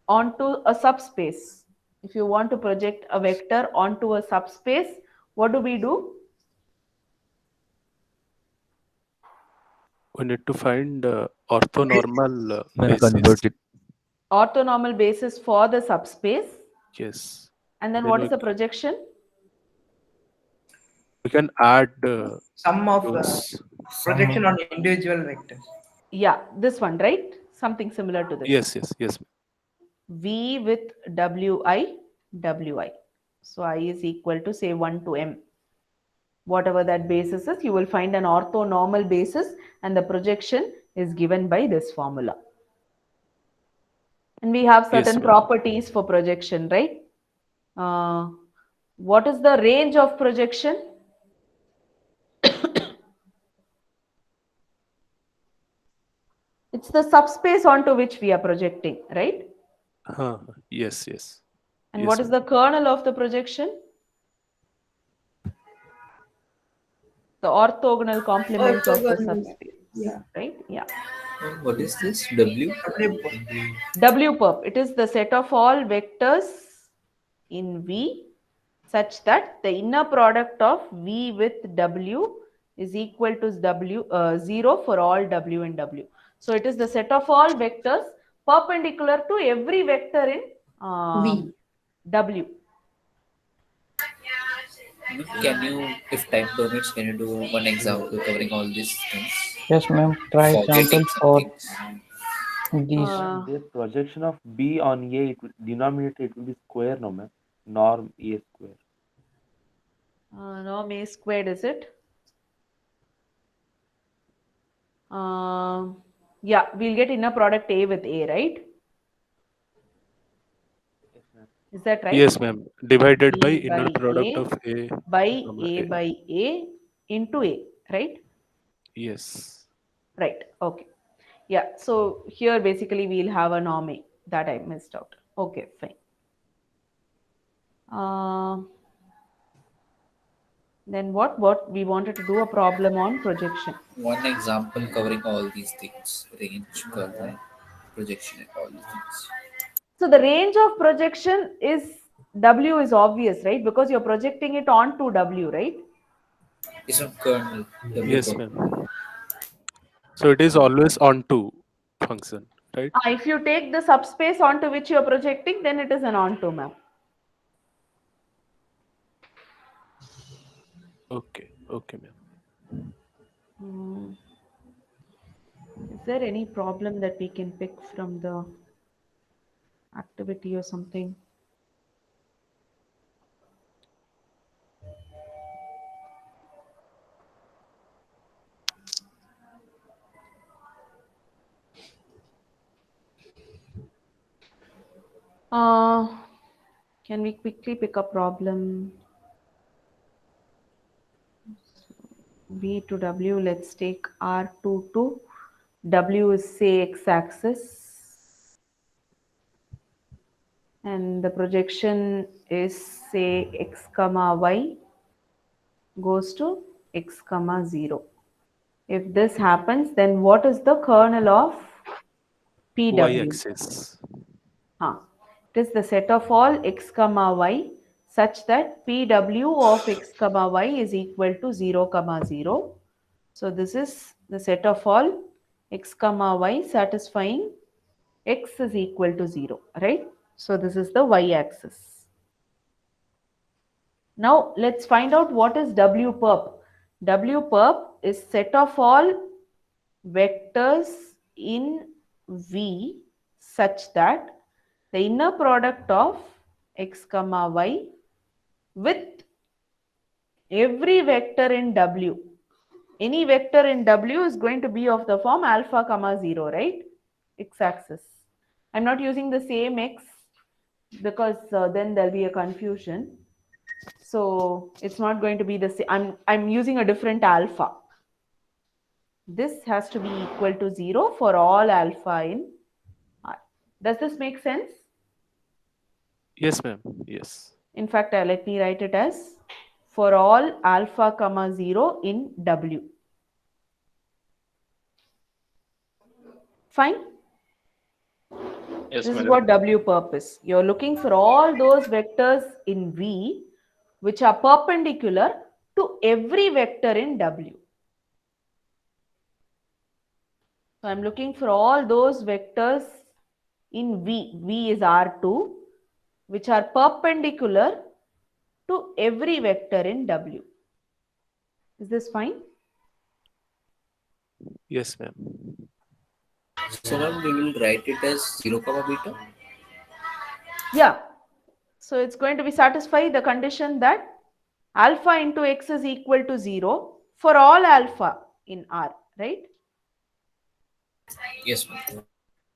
onto a subspace, if you want to project a vector onto a subspace, what do we do? We need to find orthonormal Then basis. convert it. Orthonormal basis for the subspace. Yes. And then Then what we is the projection? We can add Sum of those. projection on individual vectors. Yeah, this one, right? Something similar to this. Yes. V with Wi. So I is equal to say 1 to m. Whatever that basis is, you will find an orthonormal basis and the projection is given by this formula. And we have certain properties for projection, right? What is the range of projection? It's the subspace onto which we are projecting, right? Yes. And what is the kernel of the projection? The orthogonal complement of the subspace, right? Yeah. What is this? W? W-perp. It is the set of all vectors in V such that the inner product of V with W is equal to 0 for all W and W. So it is the set of all vectors perpendicular to every vector in V. W. Can you, if time permits, can you do one example covering all these things? Yes, ma'am. Try examples for these. The projection of B on A, it will, denominator, it will be square, no, ma'am. Norm A square. Norm A squared, is it? Yeah, we'll get inner product A with A, right? Is that right? Yes, ma'am. Divided by B inner by product A of A by comma A by A into A, right? Yes. Right. Okay. Yeah. So here basically we'll have a norm A that I missed out. Okay, fine. Then what we wanted to do a problem on projection. One example covering all these things: range, kernel, projection, and all these things. So the range of projection is W is obvious, right? Because you're projecting it onto W, right? It's from kernel. Yes, ma'am. So it is always onto function, right? If you take the subspace onto which you are projecting, then it is an onto, ma'am. Okay, okay, ma'am. Is there any problem that we can pick from the activity or something? Can we quickly pick a problem? B to W, let's take R2 to W is say x-axis. And the projection is say x comma y goes to x comma 0. If this happens, then what is the kernel of PW? Y-axis. It is the set of all x comma y such that PW of x comma y is equal to 0 comma 0. So this is the set of all x comma y satisfying x is equal to 0, right? So this is the y-axis. Now let's find out what is W perp. W perp is set of all vectors in V such that the inner product of x comma y with every vector in W. Any vector in W is going to be of the form alpha comma 0, right? X-axis. I'm not using the same x because then there'll be a confusion. So it's not going to be the same. I'm using a different alpha. This has to be equal to 0 for all alpha in R. Does this make sense? Yes, ma'am. Yes. In fact, let me write it as for all alpha comma 0 in W. Fine? Yes, This is madam. what W perp is. You're looking for all those vectors in V which are perpendicular to every vector in W. So I'm looking for all those vectors in V. V is R2, which are perpendicular to every vector in W. Is this fine? Yes, ma'am. So now we will write it as 0 comma beta. Yeah. So it's going to be satisfy the condition that alpha into x is equal to 0 for all alpha in R, right? Yes, ma'am.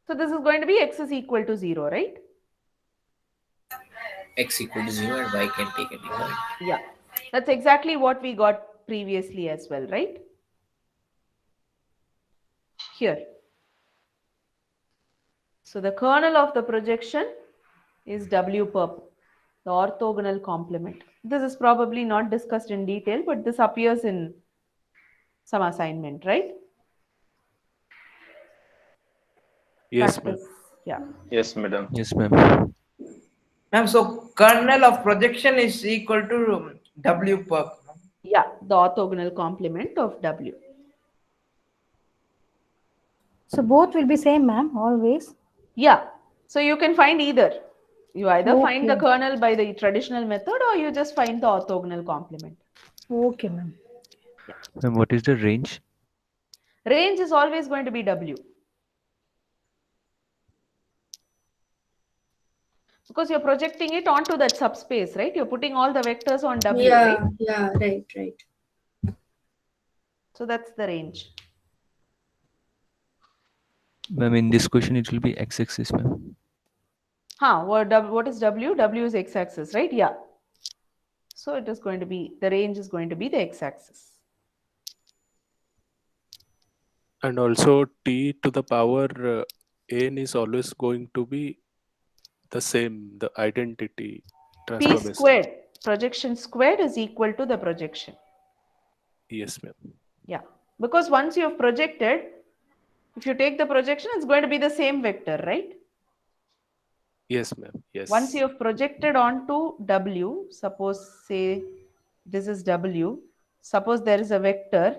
So this is going to be x is equal to 0, right? X equal to 0 and y can take any point. Yeah. That's exactly what we got previously as well, right? Here. So the kernel of the projection is W perp, the orthogonal complement. This is probably not discussed in detail, but this appears in some assignment, right? Yes, ma'am. Yeah. Yes, madam. Yes, ma'am. Ma'am, so kernel of projection is equal to W perp. Yeah, the orthogonal complement of W. So both will be same, ma'am, always. Yeah. So you can find either. You either find the Okay. kernel by the traditional method or you just find the orthogonal complement. Okay, ma'am. Ma'am, what is the range? Range is always going to be W. Because you're projecting it onto that subspace, right? You're putting all the vectors on W, right? Yeah, right. So that's the range. Ma'am, in this question, it will be x-axis, ma'am. What is W? W is x-axis, right? Yeah. So it is going to be, the range is going to be the x-axis. And also t to the power n is always going to be the same, the identity P transformation. squared, projection squared is equal to the projection. Yes, ma'am. Yeah. Because once you have projected, if you take the projection, it's going to be the same vector, right? Yes, ma'am. Yes. Once you have projected onto W, suppose say this is W, suppose there is a vector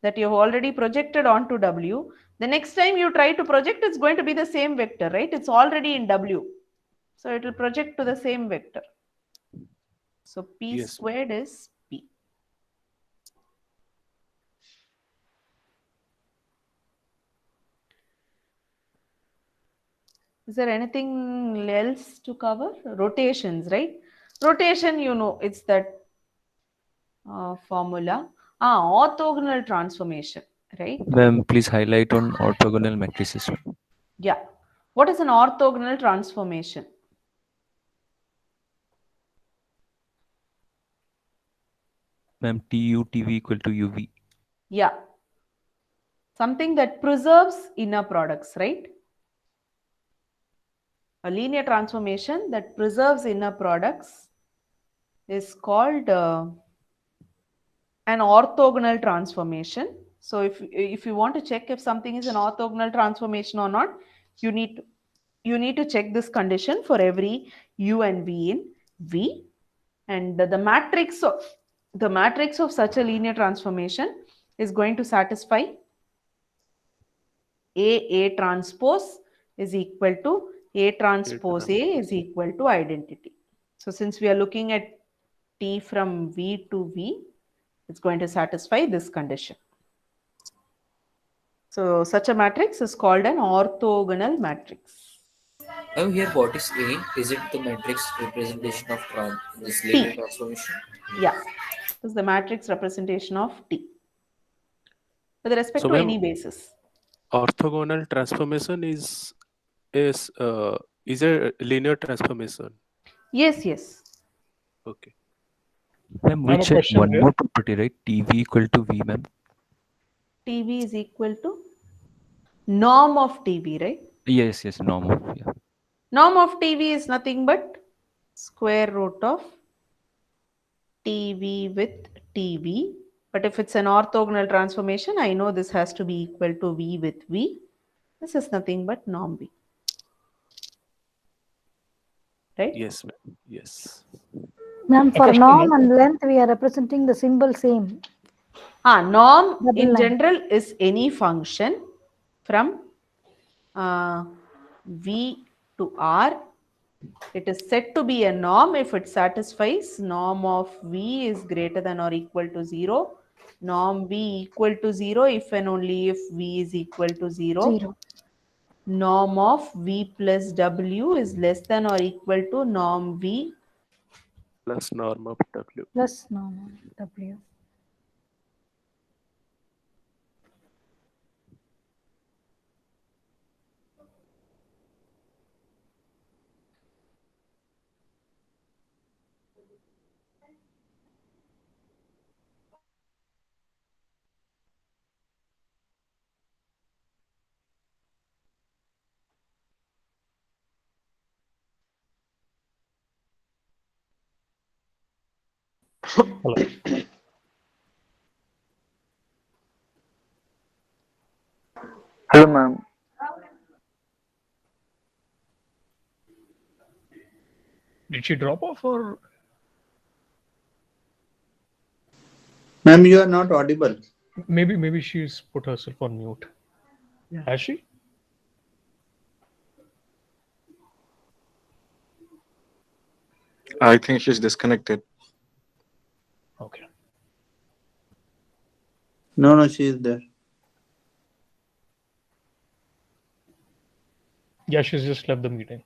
that you have already projected onto W. The next time you try to project, it's going to be the same vector, right? It's already in W. So it will project to the same vector. So P squared is P. Is there anything else to cover? Rotations, right? Rotation, you know, it's that formula. Orthogonal transformation, right? Ma'am, please highlight on orthogonal matrices. Yeah. What is an orthogonal transformation? Ma'am, TU, TV equal to UV. Yeah. Something that preserves inner products, right? A linear transformation that preserves inner products is called an orthogonal transformation. So if you want to check if something is an orthogonal transformation or not, you need to check this condition for every U and V in V, and the matrix of such a linear transformation is going to satisfy A transpose is equal to A transpose A is equal to identity. So since we are looking at T from V to V, it's going to satisfy this condition. So such a matrix is called an orthogonal matrix. Now here, what is A? Is it the matrix representation of this linear transformation? Yeah, this is the matrix representation of T with respect to any basis. Orthogonal transformation is a linear transformation. Yes. Okay. Ma'am, we check one more property, right? TV equal to V, ma'am. TV is equal to norm of TV, right? Yes, norm of, yeah. Norm of TV is nothing but square root of TV with TV. But if it's an orthogonal transformation, I know this has to be equal to V with V. This is nothing but norm V. Right? Yes, ma'am. Yes. Ma'am, for norm and length, we are representing the symbol same. Norm Double in line. general is any function from V to R. It is said to be a norm if it satisfies norm of V is greater than or equal to 0. Norm V equal to 0 if and only if V is equal to 0. Norm of V plus W is less than or equal to norm V plus norm of W. Plus norm of W. Hello. Hello, ma'am. Did she drop off or? Ma'am, you are not audible. Maybe she's put herself on mute. Yeah. Has she? I think she's disconnected. Okay. No, she is there. Yeah, she's just left the meeting.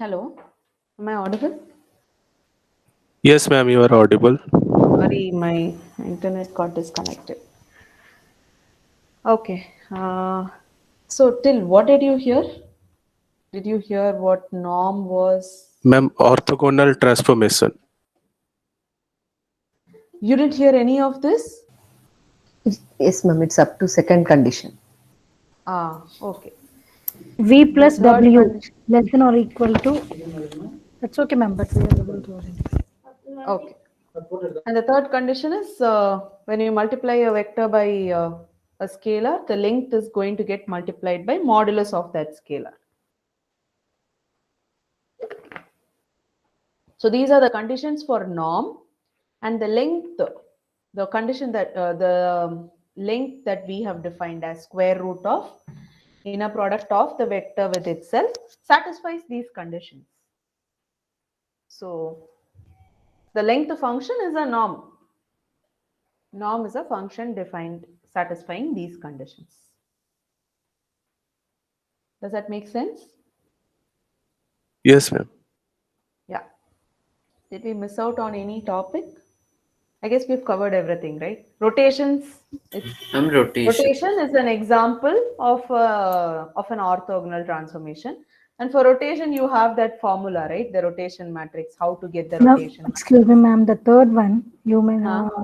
Hello, am I audible? Yes, ma'am, you are audible. Sorry, my internet got disconnected. Okay. So till what did you hear? Did you hear what norm was? Ma'am, orthogonal transformation. You didn't hear any of this? Yes, ma'am. It's up to second condition. Okay. V plus The third W condition. less than or equal to. That's okay, ma'am. But we are able to identify. Okay. And the third condition is when you multiply a vector by a scalar, the length is going to get multiplied by modulus of that scalar. So these are the conditions for norm, and the length, the condition that the length that we have defined as square root of inner product of the vector with itself satisfies these conditions. So the length function is a norm. Norm is a function defined satisfying these conditions. Does that make sense? Yes, ma'am. Yeah. Did we miss out on any topic? I guess we've covered everything, right? Rotations. Rotation is an example of an orthogonal transformation. And for rotation, you have that formula, right? The rotation matrix, how to get the rotation. Excuse me, ma'am. The third one,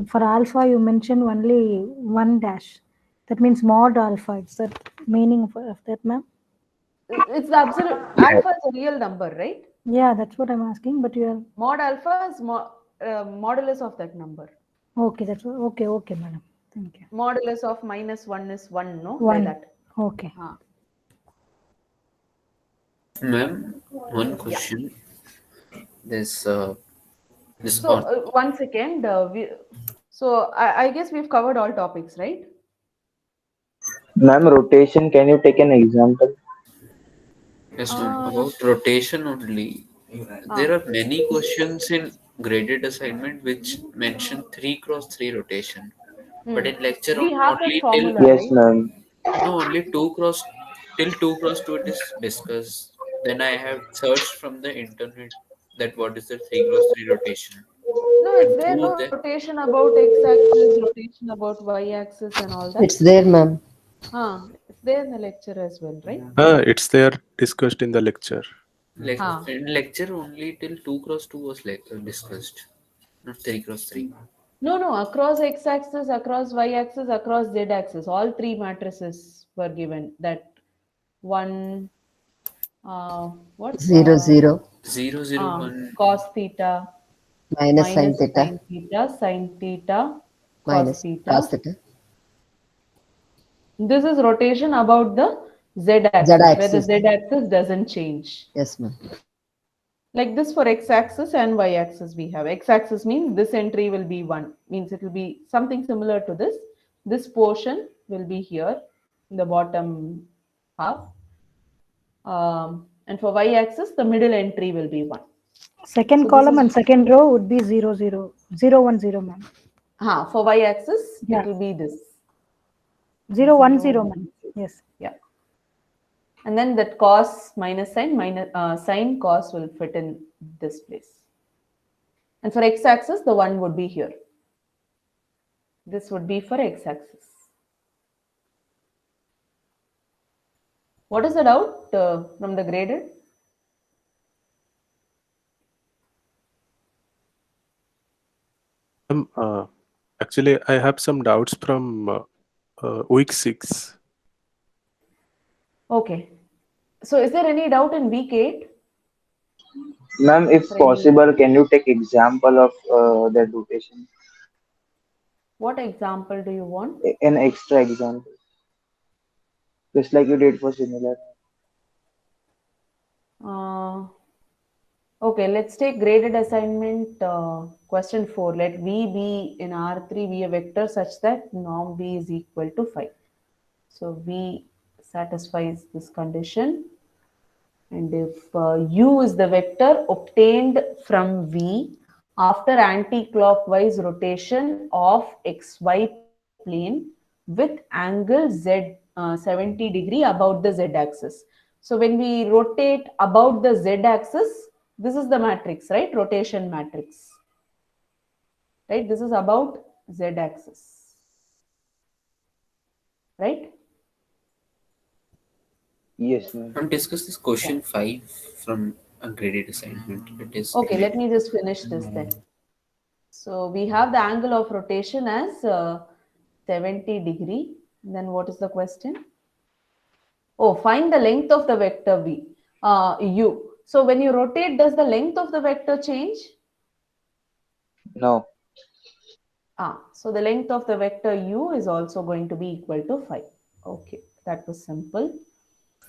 for alpha, you mentioned only one dash. That means mod alpha. It's the meaning of that, ma'am? It's the absolute. Alpha is a real number, right? Yeah, that's what I'm asking. But you are. Mod alpha is modulus of that number. Okay, that's okay. Okay, madam. Thank you. Modulus of -1 is 1, no? 1. Like that. Okay. Ma'am, one question. So one second. I guess we've covered all topics, right? Ma'am, rotation, can you take an example? Yes, ma'am. About rotation only. There are many questions in graded assignment which mention 3x3 rotation. But in lecture We have only that formula, Yes, right? ma'am. No, only 2x2 it is discussed. Then I have searched from the internet that what is the 3x3 rotation. No, it's there. No rotation about x-axis, rotation about y-axis, and all that. It's there, ma'am. It's there in the lecture as well, right? It's there discussed in the lecture. In lecture only till 2x2 was discussed, not 3x3. No. Across x-axis, across y-axis, across z-axis, all three matrices were given. That one, what? 0, 0. 0, 0, 1. Cos theta. Minus sin theta. Sin theta, Minus cos theta. This is rotation about the z-axis, where the z-axis doesn't change. Yes, ma'am. Like this for x-axis and y-axis we have. X-axis means this entry will be 1. Means it will be something similar to this. This portion will be here in the bottom half. And for y-axis, the middle entry will be 1. Second column and second row would be 0, 0, 0, 1, 0, ma'am. For y-axis, it will be this. 0, 1, 0, ma'am. Yes. Yeah. And then that cos minus sin cos will fit in this place. And for x-axis, the 1 would be here. This would be for x-axis. What is the doubt from the graded? Actually, I have some doubts from week 6. Okay. So is there any doubt in week 8? Ma'am, if possible, can you take example of that rotation? What example do you want? An extra example. Just like you did for similar. Okay, let's take graded assignment question 4. Let V be in R3 be a vector such that norm V is equal to 5. So V satisfies this condition. And if U is the vector obtained from V after anti-clockwise rotation of XY plane with angle Z 70 degree about the Z axis. So when we rotate about the z-axis, this is the matrix, right? Rotation matrix. Right? This is about z-axis. Right? Yes, ma'am. From discuss this question 5 from a graded assignment. It is okay, let me just finish this then. So we have the angle of rotation as 70 degree. Then what is the question? Oh, find the length of the vector v, u. So when you rotate, does the length of the vector change? No. So the length of the vector u is also going to be equal to 5. Okay, that was simple.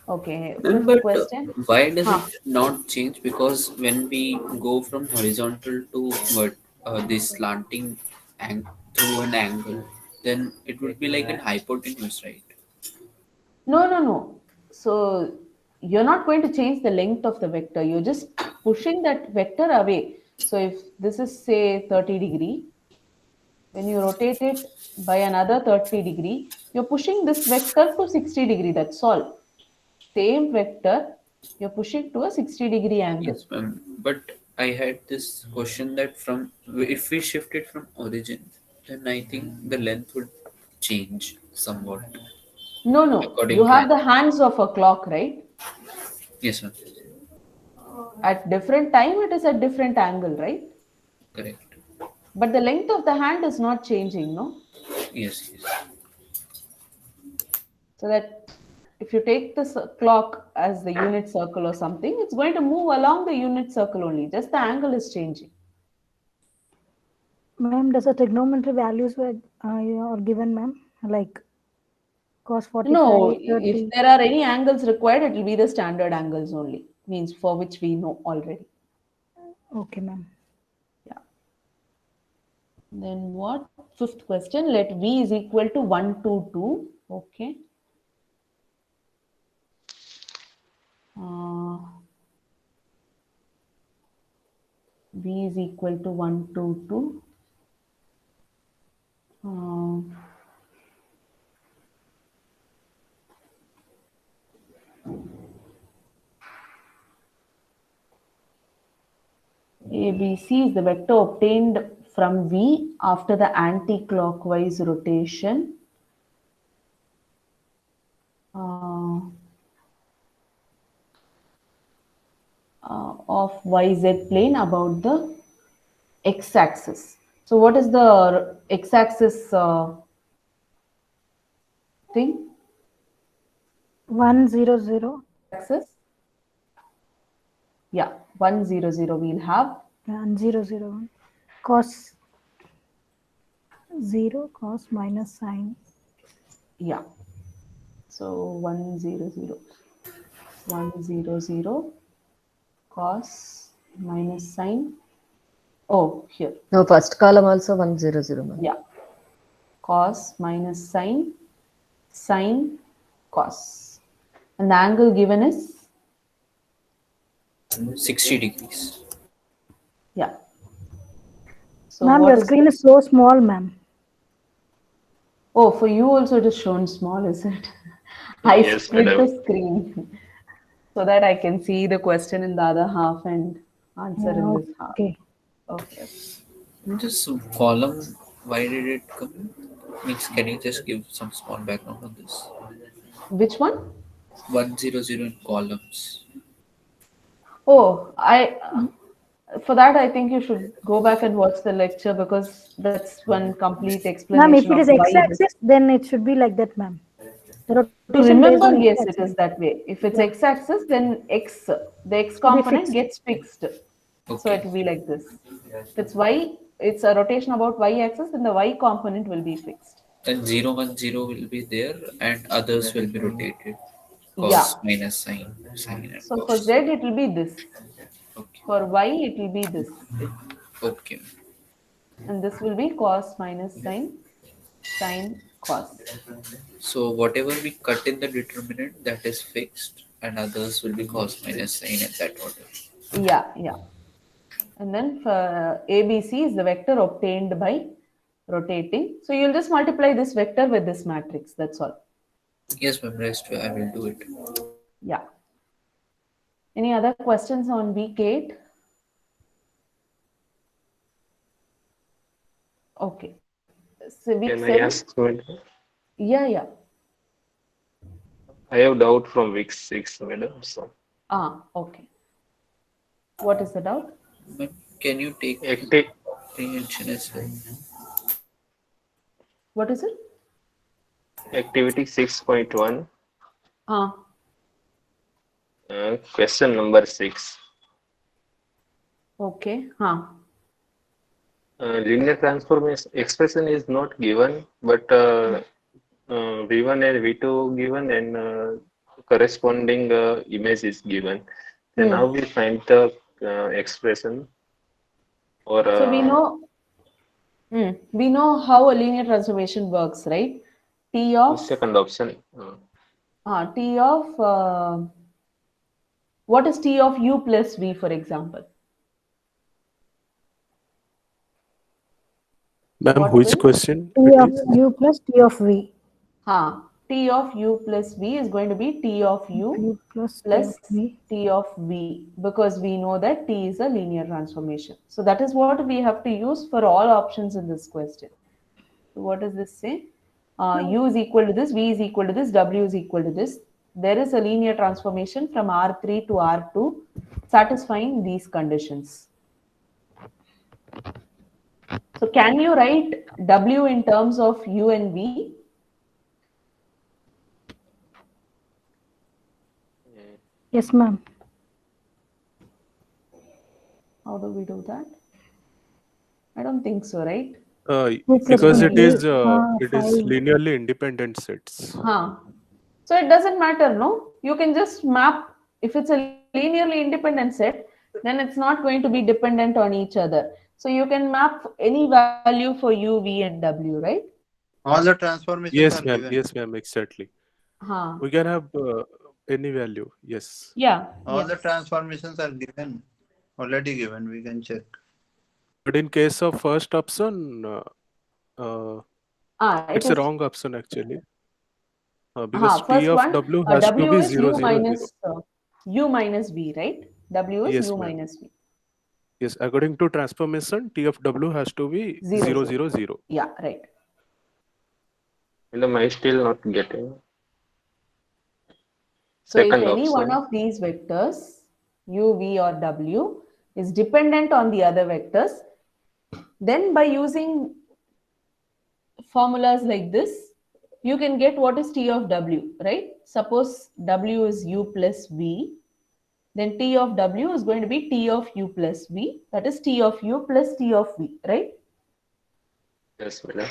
Okay, but question. Why does it not change? Because when we go from horizontal to this slanting through an angle, then it would be like an hypotenuse, right? No. So you're not going to change the length of the vector. You're just pushing that vector away. So if this is say 30 degree, when you rotate it by another 30 degree, you're pushing this vector to 60 degree. That's all. Same vector, you're pushing to a 60 degree angle. Yes, ma'am. But I had this question that if we shift it from origin, then I think the length would change somewhat. No. You have the hands of a clock, right? Yes, ma'am. At different time, it is at different angle, right? Correct. But the length of the hand is not changing, no? Yes. So that if you take this clock as the unit circle or something, it's going to move along the unit circle only. Just the angle is changing. Ma'am, does the trigonometry values were are given, ma'am? Like cos 45, No, 30. if there are any angles required, it will be the standard angles only. Means for which we know already. Okay, ma'am. Yeah. Then what? Fifth question. Let v is equal to 1 to 2. Okay. V is equal to 1 to 2. ABC is the vector obtained from V after the anti-clockwise rotation. Of YZ plane about the x-axis. So what is the x-axis thing? 100. Axis? Yeah, 100 we'll have. Yeah, 001. Cos 0, cos minus sine. Yeah. So 100. 100 cos minus sine. Oh, here. No, first column also 100. Yeah. Cos minus sine, sine, cos. And the angle given is 60 degrees. Yeah. So ma'am, your screen is so small, ma'am. Oh, for you also it is shown small, is it? I split the screen so that I can see the question in the other half and answer in this half. Okay. This column, why did it come? Can you just give some small background on this? Which one? 100 in columns. Oh, for that I think you should go back and watch the lecture because that's one complete explanation. Ma'am, if it is x-axis, then it should be like that, ma'am. To remember, yes, it is that way. If it's x-axis, then the x component gets fixed. Okay. So it will be like this. If it's y, it's a rotation about y-axis, then the y component will be fixed. Then 0, 1, 0 will be there and others will be rotated. Cos minus sine. So for z, it will be this. Okay. For y, it will be this. Okay. And this will be cos minus sine, sine, cos. So whatever we cut in the determinant, that is fixed, and others will be cos minus sine in that order. Yeah. And then for ABC is the vector obtained by rotating. So you'll just multiply this vector with this matrix. That's all. Yes, ma'am. Rest I will do it. Yeah. Any other questions on week 8? Okay. So week Can 7? I ask one? Yeah. I have doubt from week 6, madam. So. Okay. What is the doubt? But can you take prehension as well? What is it? Activity 6.1. Question number 6. Okay. Linear transformation expression is not given, but V1 and V2 given and corresponding image is given. Then how we find the expression? Or so we know how a linear transformation works, right? T of second option. T of what is T of U plus V, for example? Ma'am, which question? T of U plus T of V. T of U plus V is going to be T of U plus T of V, because we know that T is a linear transformation. So that is what we have to use for all options in this question. So what does this say? U is equal to this, V is equal to this, W is equal to this. There is a linear transformation from R3 to R2 satisfying these conditions. So can you write W in terms of U and V? Yes, ma'am. How do we do that? I don't think so, right? Because it is linearly independent sets. So it doesn't matter, no? You can just map. If it's a linearly independent set, then it's not going to be dependent on each other. So you can map any value for U, V, and W, right? All the transformations are given. Yes, ma'am, exactly. We can have any value, yes. Yeah. All the transformations are given, already given, we can check. But in case of first option, it's a wrong option actually. Because T of W has to be 0, 0, 0. U minus V, right? W is U minus V. Yes, according to transformation, T of W has to be 0, 0, 0. Yeah, right. Am I still not getting? So if any one of these vectors, U, V, or W, is dependent on the other vectors, then by using formulas like this, you can get what is T of W, right? Suppose W is U plus V, then T of W is going to be T of U plus V, that is T of U plus T of V, right? Yes, madam.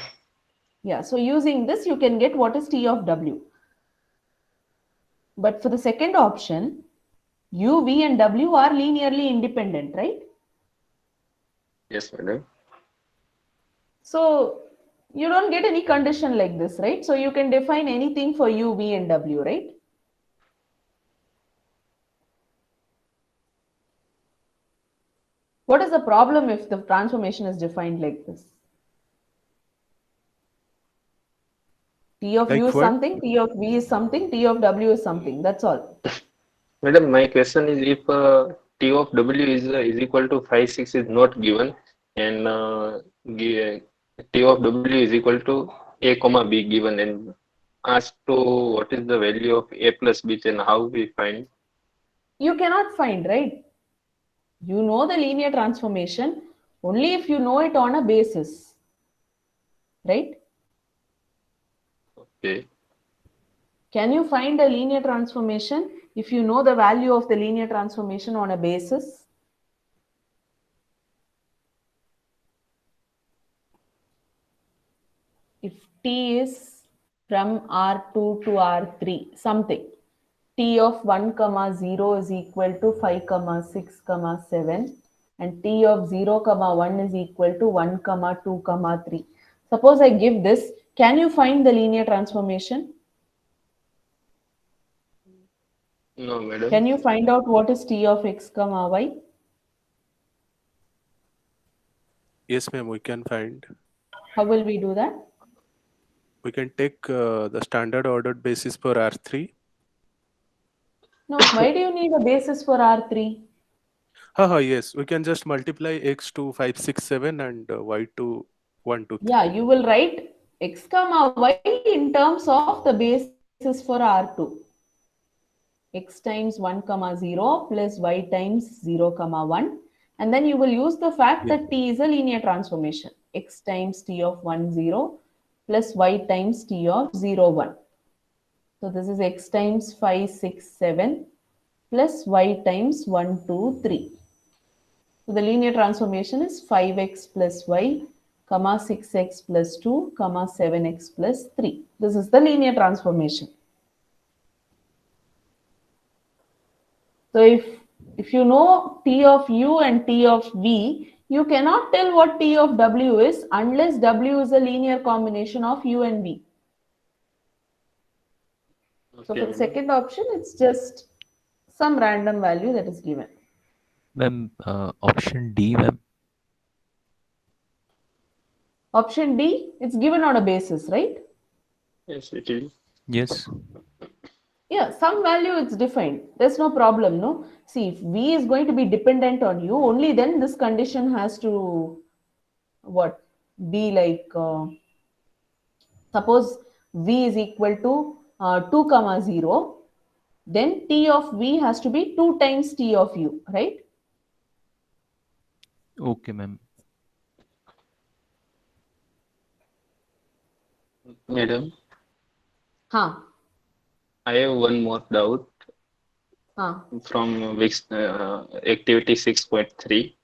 Yeah, so using this, you can get what is T of W. But for the second option, U, V, and W are linearly independent, right? Yes, madam. So you don't get any condition like this, right? So you can define anything for U, V, and W, right? What is the problem if the transformation is defined like this? T of U is something, T of V is something, T of W is something. That's all. Madam, my question is if T of W is equal to 5, 6 is not given, and T of W is equal to A comma B given, and asked to what is the value of A plus B, then how we find? You cannot find, right? You know the linear transformation only if you know it on a basis, right? Okay. Can you find a linear transformation if you know the value of the linear transformation on a basis? If T is from R2 to R3, something, T of 1, 0 is equal to 5, 6, 7, and T of 0, 1 is equal to 1, 2, 3. Suppose I give this, can you find the linear transformation? No, madam. Can you find out what is T of X, Y? Yes, ma'am, we can find. How will we do that? We can take the standard ordered basis for R3. No, why do you need a basis for R3? Yes, we can just multiply x to 5, 6, 7 and y to 1, 2, 3. Yeah, you will write x comma y in terms of the basis for R2. X times 1 comma 0 plus y times 0 comma 1. And then you will use the fact that t is a linear transformation. X times t of 1, 0 plus y times t of 0, 1. So this is x times 5, 6, 7 plus y times 1, 2, 3. So the linear transformation is 5x plus y, comma 6x plus 2, comma 7x plus 3. This is the linear transformation. So if you know t of u and t of v, you cannot tell what t of w is unless w is a linear combination of u and v. So for the second option, it's just some random value that is given. Ma'am, option D, ma'am. Option D, it's given on a basis, right? Yes, it is. Yes. Yeah, some value it's defined. There's no problem, no? See, if v is going to be dependent on u, only then this condition has to what? Be like, suppose v is equal to 2 comma 0, then t of v has to be 2 times t of u, right? Okay, ma'am. Madam, Huh. I have one more doubt from activity 6.3.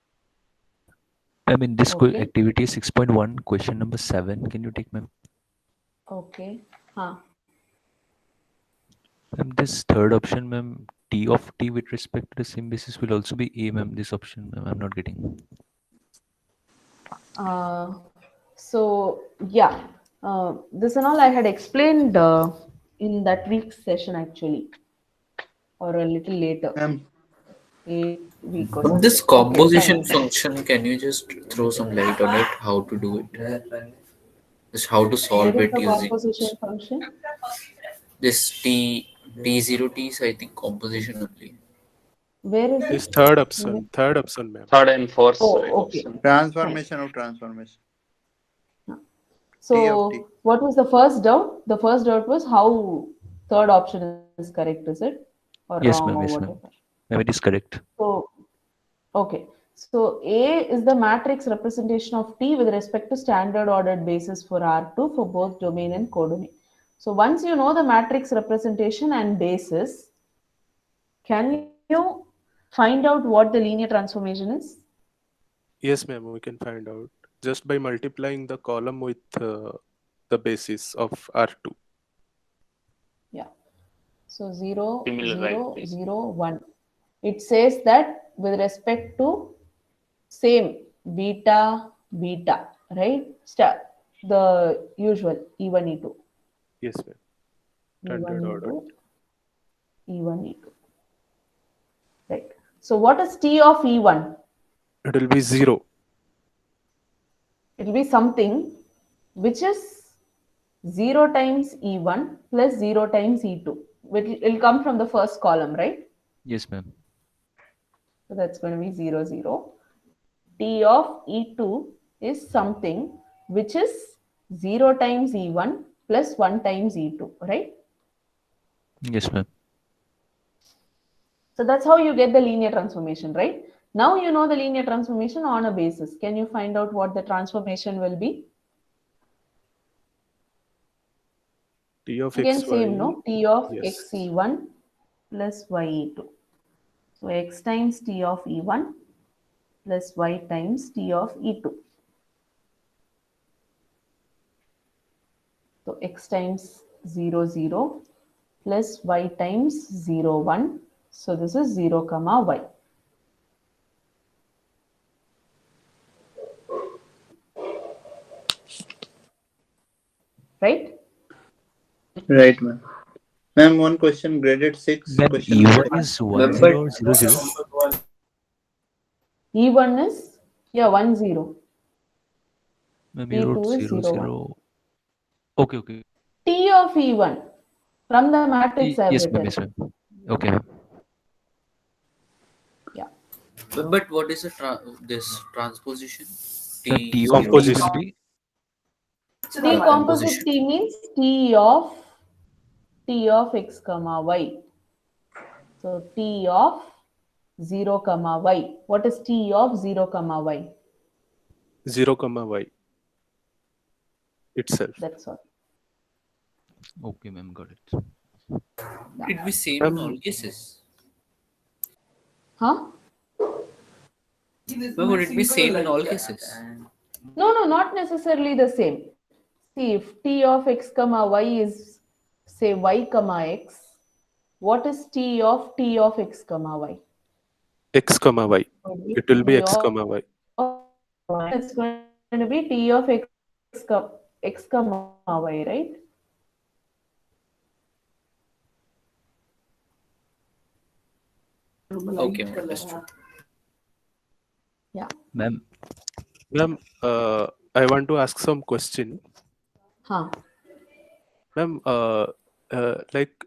I mean, this Okay. activity 6.1, question number 7. Can you take, ma'am? Okay. Huh. Ma'am, this third option, ma'am, t of t with respect to the same basis will also be a, ma'am. This option, ma'am, I'm not getting. So yeah, this and all I had explained in that week's session actually, or a little later. 8 week or On this something. composition Okay, fine. function, can you just throw some light on it? How to do it? Just how to solve Where is it the using composition function? this t0t is, I think, composition only. Where is This it? third option, ma'am. Third and fourth. Oh, okay. Transformation of transformation. So what was the first doubt? The first doubt was how third option is correct, is it? Or Yes, wrong ma'am. or Yes, whatever? ma'am. Ma'am, it is correct. So, okay. So A is the matrix representation of T with respect to standard ordered basis for R2 for both domain and codomain. So once you know the matrix representation and basis, can you find out what the linear transformation is? Yes, ma'am, we can find out just by multiplying the column with the basis of R2. Yeah. So 0, Similar, 0, right? 0, 1. It says that with respect to same beta, beta, right? Star, the usual E1, E2. Yes, ma'am. E1, Standard order. E2, E1, E2. Right. So what is T of E1? It will be 0. It will be something which is 0 times E1 plus 0 times E2. It will come from the first column, right? Yes, ma'am. So that's going to be 0, 0. T of E2 is something which is 0 times E1 plus 1 times E2, right? Yes, ma'am. So that's how you get the linear transformation, right? Now you know the linear transformation on a basis. Can you find out what the transformation will be? T of Again, xy. same, no? T of Yes. xe1 plus ye2. So x times T of e1 plus y times T of e2. So x times 0, 0 plus y times 0, 1. So this is 0 comma y. Right? Right, ma'am. Ma'am, one question, graded 6. Ma'am, Question E1 is 1, 0 or 0, 0? E1 is, yeah, 1, 0. Ma'am, you wrote E2 is 0, 0, 0. Okay, okay. T of E1 from the matrix I have Yes, ma'am. written. Yes, ma'am. Okay, ma'am. But what is this transposition? The T of T Composition. will be T composite T means T of x comma y. So T of 0 comma y. What is T of 0 comma y? 0 comma y itself. That's all. okay, ma'am. Got it. It be same in all cases. Huh? But would it be same in all cases? No, not necessarily the same. See, if T of x comma y is, say, y comma x, what is T of x comma y? X comma y. It will be T x of- comma y. It's going to be T of x comma y, right? Okay, understood. Yeah. Ma'am, Ma'am, I want to ask some question. Huh. Ma'am, like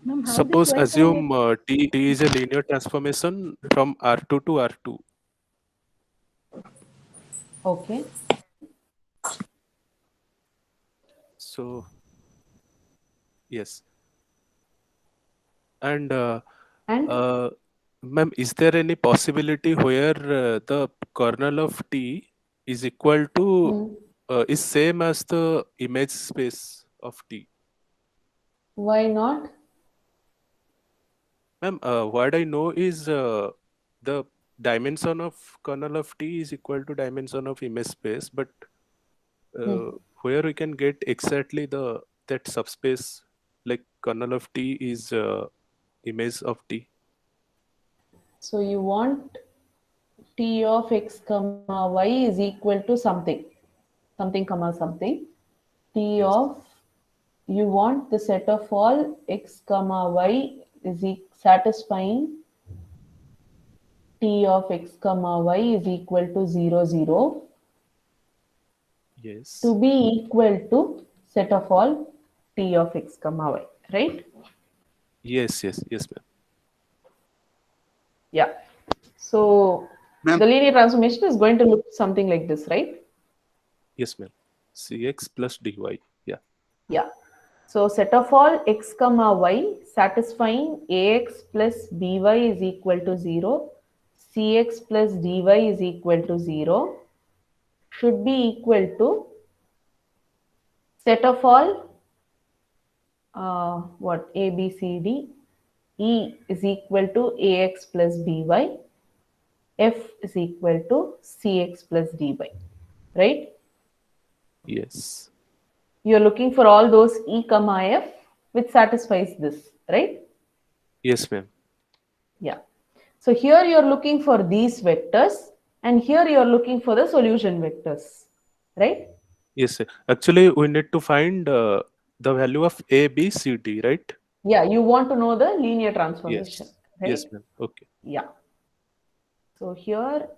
Ma'am, how suppose this went assume T is a linear transformation from R2 to R2. Okay. So yes. And ma'am, is there any possibility where the kernel of T is equal to is same as the image space of T? Why not? Ma'am, what I know is the dimension of kernel of T is equal to dimension of image space, but where we can get exactly that subspace, like kernel of T is image of T. So you want T of x comma y is equal to something comma something. T of, you want the set of all x comma y is satisfying T of x comma y is equal to 0, 0 Yes. to be equal to set of all T of x comma y, right? Yes, ma'am. Yeah. So the linear transformation is going to look something like this, right? Yes, ma'am. Cx plus dy. Yeah. Yeah. So set of all x comma y satisfying ax plus by is equal to 0, cx plus dy is equal to 0 should be equal to set of all a, b, c, d, e is equal to ax plus by, f is equal to cx plus dy, right? Yes. You're looking for all those e comma f which satisfies this, right? Yes, ma'am. Yeah. So here you're looking for these vectors and here you're looking for the solution vectors, right? Yes, sir. Actually, we need to find the value of A, B, C, D, right? Yeah, you want to know the linear transformation, right? Yes, ma'am. Okay. Yeah. So here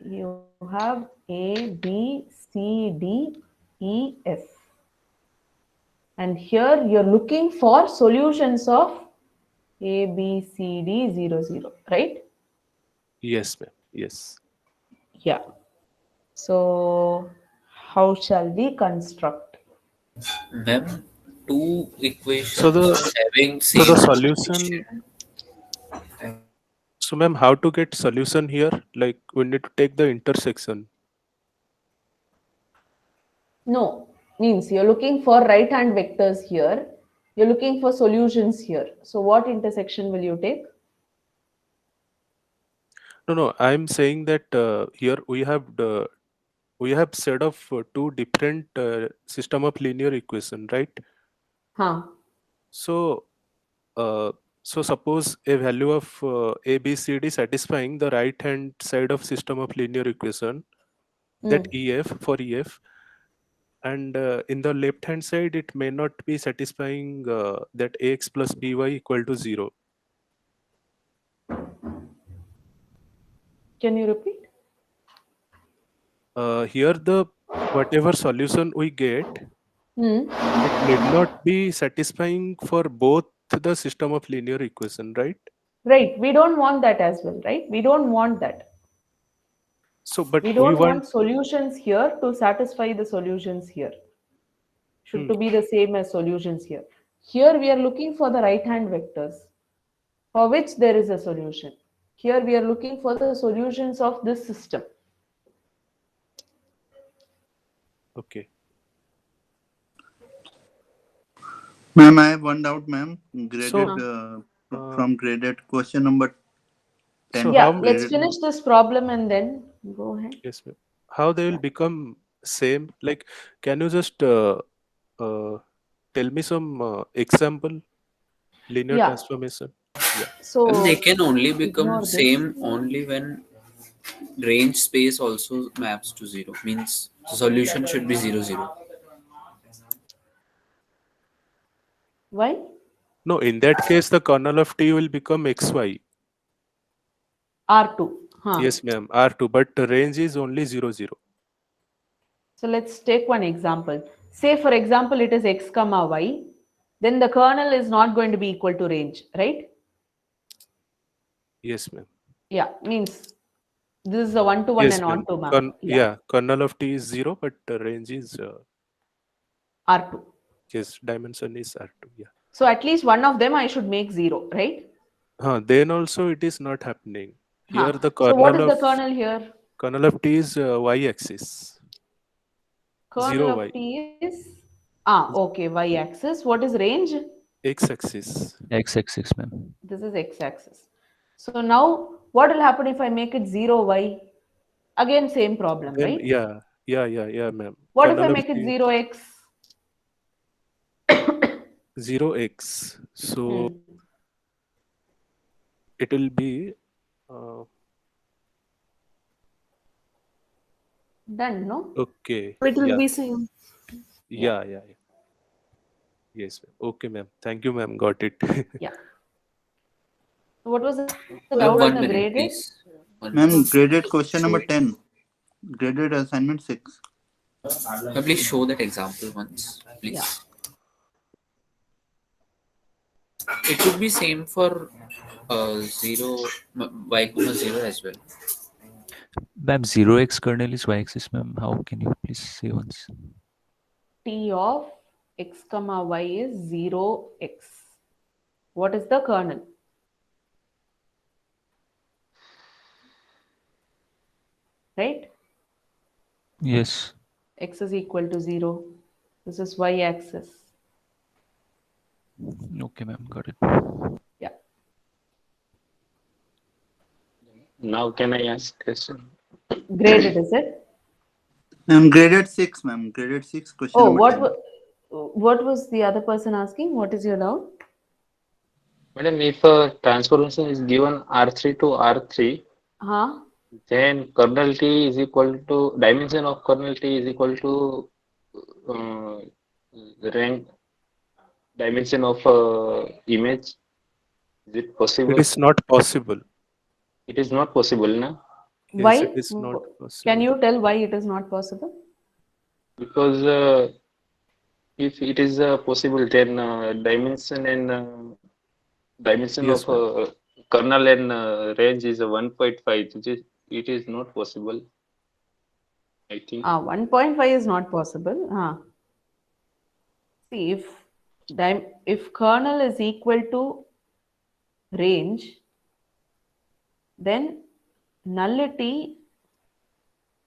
you have A, B, C, D, E, F. And here you're looking for solutions of A, B, C, D, 0, 0, right? Yes, ma'am. Yes. Yeah. So how shall we construct? Ma'am, two equations So the having so the same solution. So, ma'am, how to get solution here? Like we need to take the intersection. No, means you're looking for right hand vectors here. You're looking for solutions here. So what intersection will you take? No. I'm saying that here we have set of two different system of linear equation, right? Huh. So, so suppose a value of A, B, C, D satisfying the right hand side of system of linear equation, that EF for EF, and in the left hand side it may not be satisfying that AX plus BY equal to 0. Can you repeat? Here the whatever solution we get, it need not be satisfying for both the system of linear equation, right? Right. We don't want that as well, right? We don't want that. So, but We don't want solutions here to satisfy the solutions here. Should to be the same as solutions here. Here we are looking for the right-hand vectors for which there is a solution. Here we are looking for the solutions of this system. Okay. Ma'am, I have one doubt, ma'am. Graded So, from graded question number 10. So Yeah, how let's finish this problem and then go ahead. Yes, ma'am. How they will become same? Like, can you just tell me some example linear Yeah. transformation? Yeah. So And they can only become ignore this. same only when range space also maps to 0. Means the solution should be 0, 0. Why? No, in that case, the kernel of T will become XY. R2. Yes, ma'am. R2, but the range is only 0, 0. So let's take one example. Say, for example, it is x comma y. Then the kernel is not going to be equal to range, right? Yes, ma'am. Yeah, means this is a one-to-one Yes, and ma'am. on-to map. Yeah, kernel of T is 0, but the range is R2. yes, dimension is R2. Yeah. So at least one of them I should make 0, right? Then also it is not happening. Here the So what is kernel the of kernel here? kernel of T is y-axis. Kernel 0 of y. T is okay, y-axis. What is range? X-axis. X-axis, ma'am. This is x-axis. So now what will happen if I make it 0 y? Again, same problem, Then, right? yeah, ma'am. What if I Kernel of make it T- 0x? 0x. So it will be Done, no? okay. It will yeah. be same. Yeah. Yes, ma'am. Okay, ma'am. Thank you, ma'am. Got it. Yeah. What was the Ma'am, doubt on 1 the minute, graded? please. Ma'am, graded question number 10. Graded assignment 6. Ma'am, please show that example once, please. Yeah. It would be same for 0, y comma 0 as well. Ma'am, 0x kernel is y-axis, ma'am. How can you please say once? T of x comma y is 0x. What is the kernel? Right? Yes. X is equal to 0. This is y-axis. Okay, ma'am. Got it. Yeah. Now can I ask question? Graded, is it? Graded 6, ma'am. Graded 6 question Oh, number 10. what was the other person asking? What is your doubt? Madam, if a transformation is given R3 to R3, then kernel T is equal to dimension of kernel T is equal to rank dimension of image. Is it possible? It is not possible. It is not possible, na? Why? Yes, it is not possible. Can you tell why it is not possible? Because if it is possible, then dimension and dimension Yes, of kernel and range is 1.5. It is not possible, I think. 1.5 is not possible. See, if kernel is equal to range, then nullity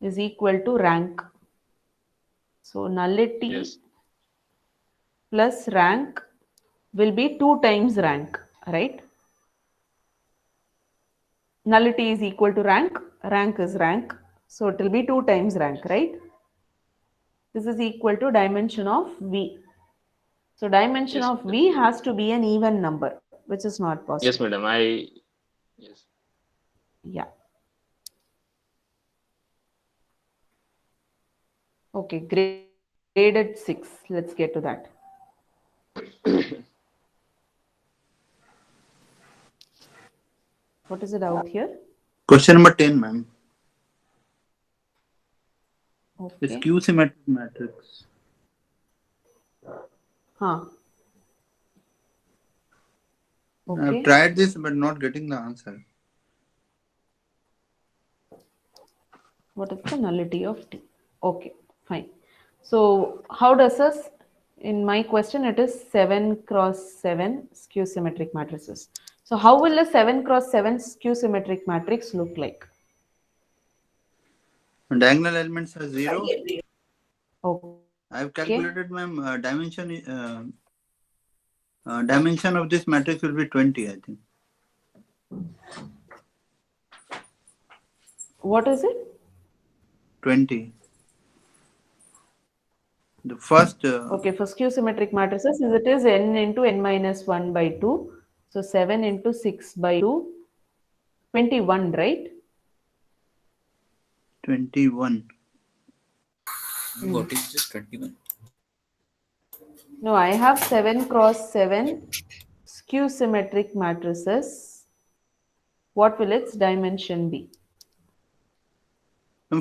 is equal to rank. So nullity plus rank will be 2 times rank, right? Nullity is equal to rank. Rank is rank. So it will be 2 times rank, right? This is equal to dimension of V. So dimension of V has to be an even number, which is not possible. Yes, madam. Yes. Yeah. Okay, graded 6. Let's get to that. What is it out here? Question number 10, ma'am. Okay. Skew symmetric matrix. Okay. I've tried this but not getting the answer. What is the nullity of T? Okay, fine. So how does this, in my question, it is 7 cross 7 skew symmetric matrices. So how will a 7 cross 7 skew symmetric matrix look like? Diagonal elements are 0. Okay. I've calculated my dimension of this matrix will be 20, I think. What is it? 20. The first. Okay, for skew symmetric matrices, it is n into n minus 1 by 2. So 7 into 6 by 2, 21, right? 21. What is this 21? No, I have 7 cross 7 skew symmetric matrices. What will its dimension be?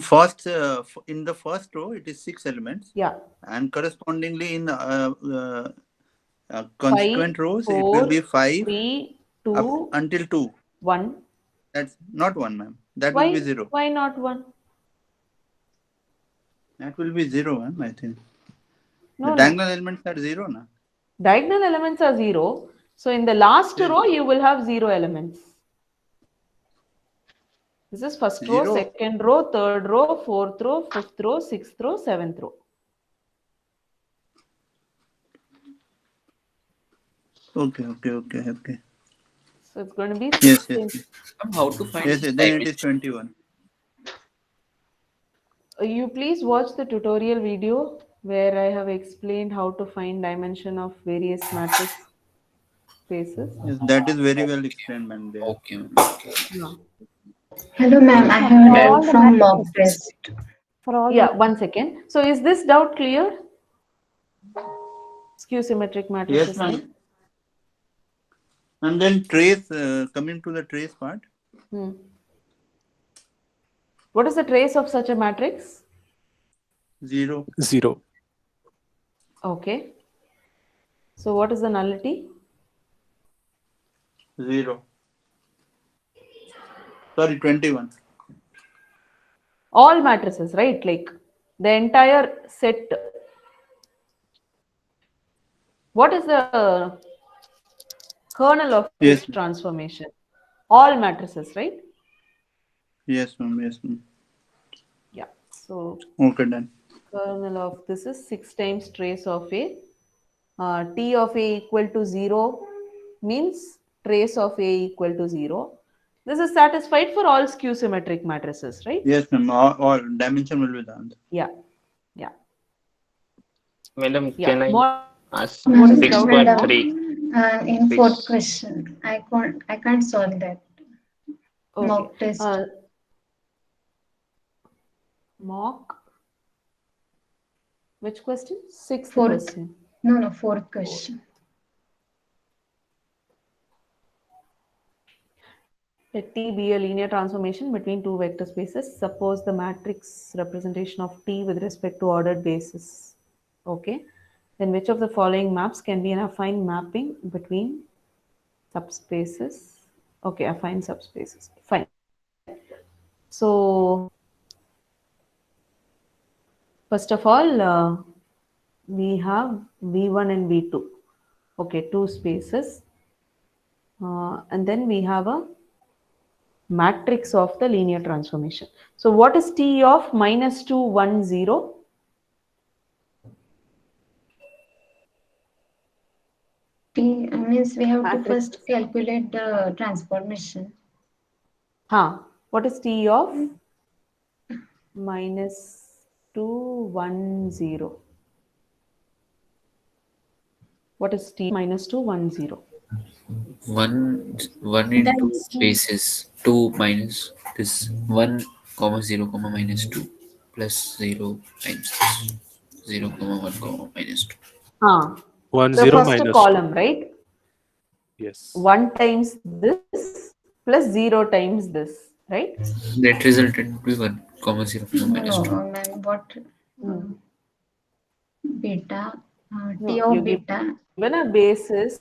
First, in the first row, it is 6 elements. Yeah. And correspondingly in consequent 5, rows, 4, it will be 5 3, 2, up until 2. 1. That's not 1, ma'am. That Why? will be 0. Why not 1? That will be 0, ma'am, I think. No, the diagonal elements are 0, na? Diagonal elements are 0. So in the last row, you will have 0 elements. This is first row, 0. second row, third row, fourth row, fifth row, sixth row, seventh row. Okay. So it's going to be Yes. How to find Yes, then it is 21. You please watch the tutorial video where I have explained how to find dimension of various matrix spaces. Yes, that is very well explained, ma'am. Okay. No. Hello, ma'am. I have a doubt from mock test. Yeah, 1 second. So is this doubt clear? Skew symmetric matrices. Yes, ma'am. And then trace, coming to the trace part. What is the trace of such a matrix? 0. Okay. So what is the nullity? 0. Sorry, 21. All matrices, right? Like the entire set. What is the kernel of this transformation? All matrices, right? Yes, ma'am. Yeah. So okay, done. Kernel of this is 6 times trace of A. T of A equal to 0 means trace of A equal to 0. This is satisfied for all skew symmetric matrices, right? Yes, ma'am. All dimension will be the answer. Yeah. Madam, can I ask Ma'am, 6.3? in fourth question, I can't solve that. Okay. Mock test. Mock. Which question? Sixth Fourth. question. No, fourth question. Let T be a linear transformation between two vector spaces. Suppose the matrix representation of T with respect to ordered basis. Okay. Then which of the following maps can be an affine mapping between subspaces? Okay, affine subspaces. Fine. So, first of all, we have V1 and V2. Okay, two spaces. And then we have a matrix of the linear transformation. So what is T of -2, 1, 0? T means we have to first calculate the transformation. What is T of -2, 1, 0? What is T -2, 1, 0? 1 into spaces 2 minus this 1 comma 0 comma -2 plus 0 times this 0 comma 1 comma -2. 1 the 0 first minus column, 2. right? Yes. 1 times this plus 0 times this, right? Net resultant would be 1 comma 0 comma -2. No, ma'am, what beta, T No, of you beta. given a basis.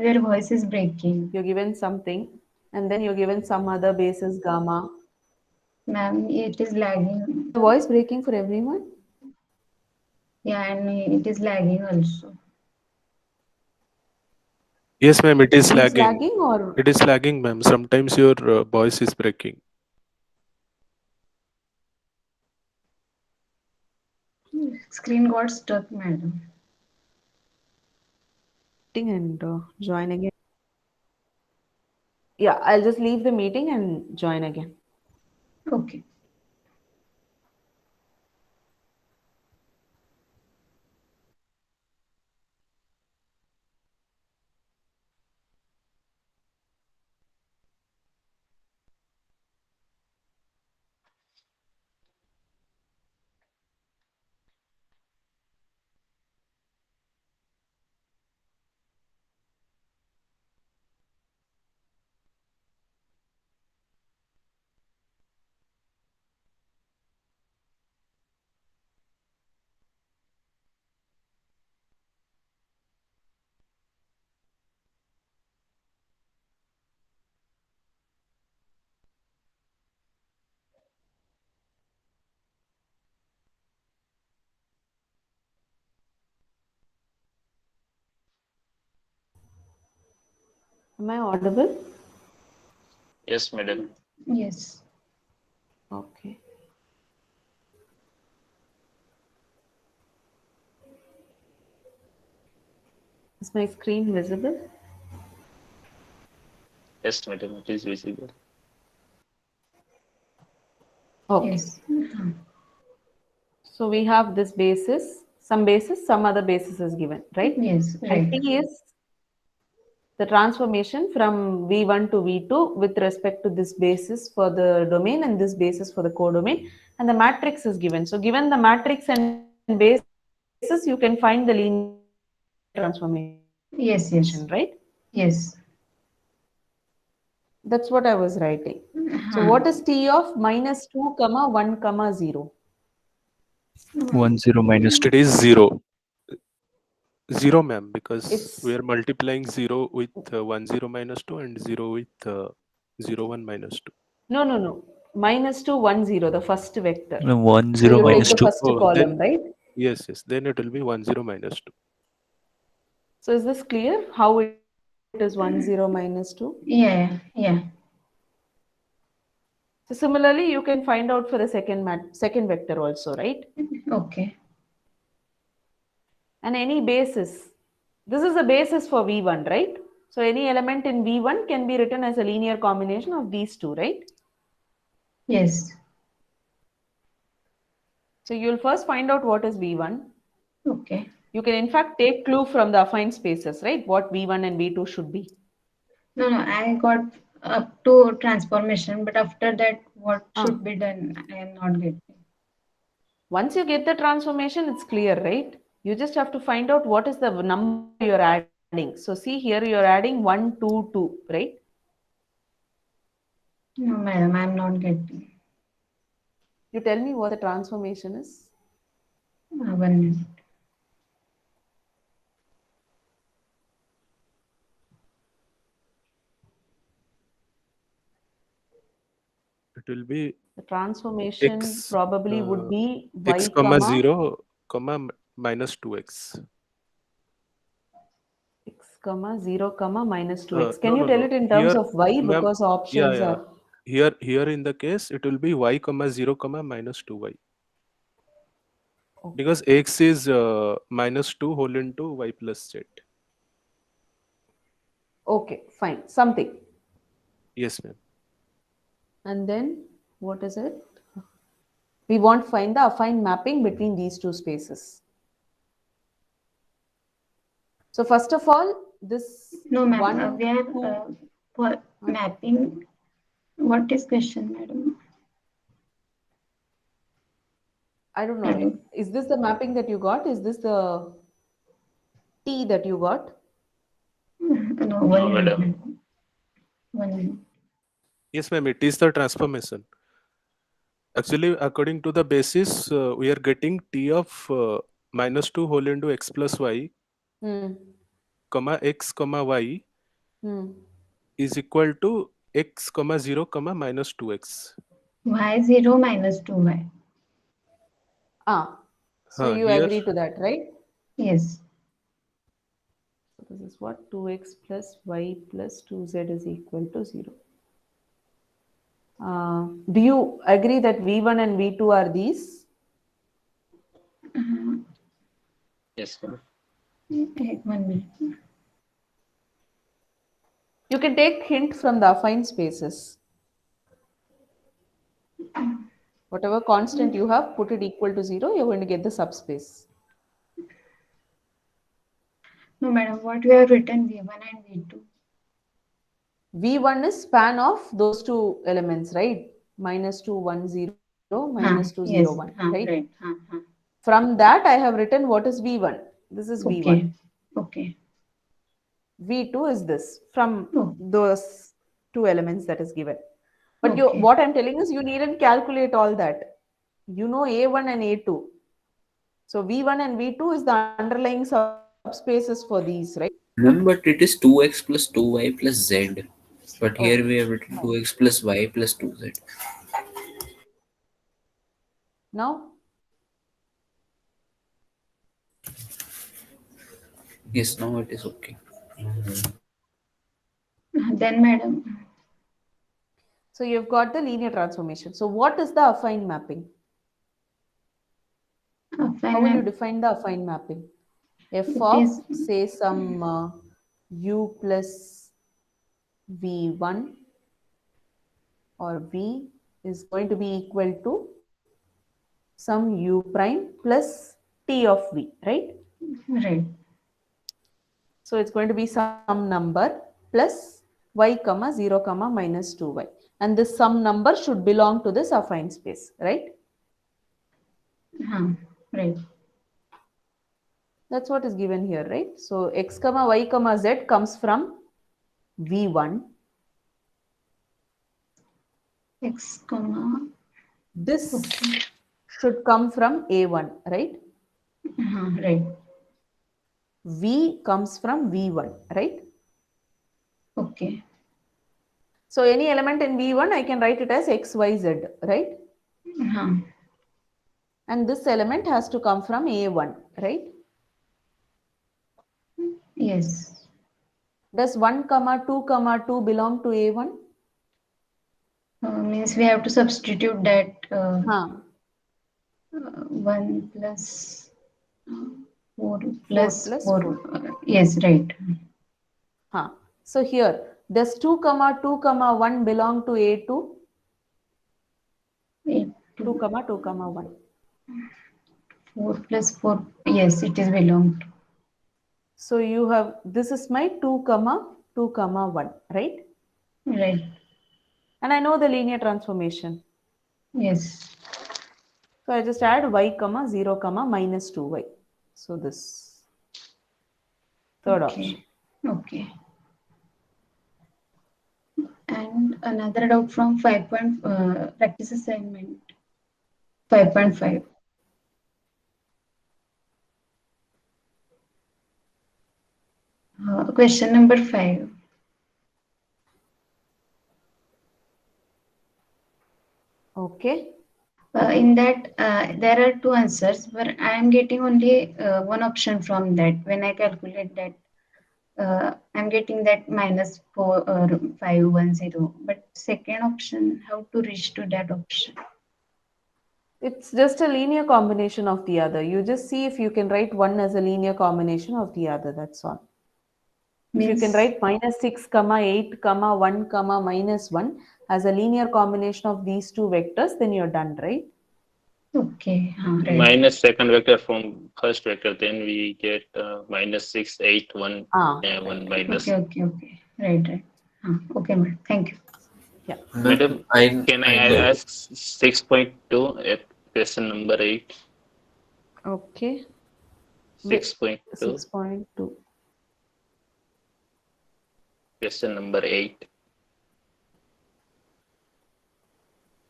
your voice is breaking. You're given something, and then you're given some other basis gamma. Ma'am, it is lagging. The voice breaking for everyone? Yeah, and it is lagging also. Yes, ma'am, it is It's lagging. lagging or? It is lagging, ma'am. Sometimes your voice is breaking. Screen got stuck, madam. And join again. Yeah, I'll just leave the meeting and join again. Okay. Am I audible? Yes, madam. Yes. Okay. Is my screen visible? Yes, madam, it is visible. Okay. Yes. So we have this basis, some other basis is given, right? Yes, And right. T is the transformation from V1 to V2 with respect to this basis for the domain and this basis for the codomain, and the matrix is given. So given the matrix and basis, you can find the linear transformation. Yes, yes. Right? Yes. That's what I was writing. So what is T of minus 2, 1, 0? 1, 0, minus 2. It is 0. 0, ma'am, because we are multiplying 0 with 1, 0, minus 2 and 0 with 0, 1, minus 2. No. Minus 2, 1, 0, the first vector. No, 1, So 0, you minus take the 2. first column, right? Yes. Then it will be 1, 0, minus 2. So is this clear? How it is 1, 0, minus 2? Yeah. So similarly, you can find out for the second vector also, right? Okay. And any basis. This is the basis for V1, right? So any element in V1 can be written as a linear combination of these two, right? Yes. So you'll first find out what is V1. Okay. You can in fact take clue from the affine spaces, right? What V1 and V2 should be. No, I got up to transformation, but after that, what should be done? I am not getting. Once you get the transformation, it's clear, right? You just have to find out what is the number you're adding. So see here, you're adding 1, 2, 2, right? No, madam, I'm not getting. You tell me what the transformation is. 1 minute. It will be the transformation probably would be y x comma 0 comma minus 2x. X comma 0 comma minus 2x. Can No, you tell it in terms of y, because options are here in the case it will be y comma 0 comma minus 2y. Because x is minus 2 whole into y plus z. Okay, fine. Something. Yes, ma'am. And then what is it? We want to find the affine mapping between these two spaces. So first of all, this no, ma'am. We are for mapping. What is question, madam? I don't know. Hello? Is this the mapping that you got? Is this the T that you got? No, madam. 1 minute. Yes, ma'am. It is the transformation. Actually, according to the basis, we are getting T of minus 2 whole into x plus y, comma x, comma y, is equal to x comma 0 comma minus 2x. y0 minus 2y. So you Here, agree to that, right? Yes. So this is what 2x plus y plus 2z is equal to 0. Do you agree that v1 and v2 are these? Yes, ma'am. 1 minute. You can take hint from the affine spaces. Whatever constant you have, put it equal to 0, you're going to get the subspace. No, madam, what we have written v1 and v2. V1 is span of those two elements, right? minus 2, 1, 0, minus 2, 0, 1, right? From that, I have written what is V1. This is V1. Okay. V2 is this from those two elements that is given. But what I'm telling is you needn't calculate all that. You know A1 and A2. So V1 and V2 is the underlying subspaces for these, right? But it is 2x plus 2y plus z. But here we have written 2x plus y plus 2z. Now? Yes, now it is okay. Then, madam. So you've got the linear transformation. So what is the affine mapping? How will you define the affine mapping? F of, say, some u plus v1 or v is going to be equal to some u prime plus t of v, right? Right. So it's going to be some number plus y comma 0 comma minus 2y. And this some number should belong to this affine space, right? Right. That's what is given here, right? So x comma y comma z comes from v1. X comma. This should come from a1, right? Right. V comes from v1, right? Okay. So any element in v1, I can write it as x, y, z, right? And this element has to come from a1, right? Yes. Does 1 comma 2 comma 2 belong to a1? Means we have to substitute that 1 plus 4 plus 4. Yes, right. So here, does 2 comma 2 comma 1 belong to a2? 2 comma 2 comma 1. 4 plus 4. Yes, it is belong to. So you have, this is my 2 comma 2 comma 1, right? Right. And I know the linear transformation. Yes. So I just add y comma 0 comma minus 2y. So this third option. Okay. And another doubt from 5. Practice assignment 5.5. Question number 5. Okay. In that, there are 2 answers, but I am getting only one option from that. When I calculate that, I'm getting that minus 510. But second option, how to reach to that option? It's just a linear combination of the other. You just see if you can write one as a linear combination of the other. That's all. If you can write minus 6 comma 8 comma 1 comma minus 1 as a linear combination of these two vectors, then you're done, right? Okay. Minus second vector from first vector, then we get minus 6, 8, 1, 1 minus. Okay. Right. Okay, madam. Thank you. Yeah. Madam, can I ask 6.2 at question number 8? Okay. 6.2. 6.2. Question number 8.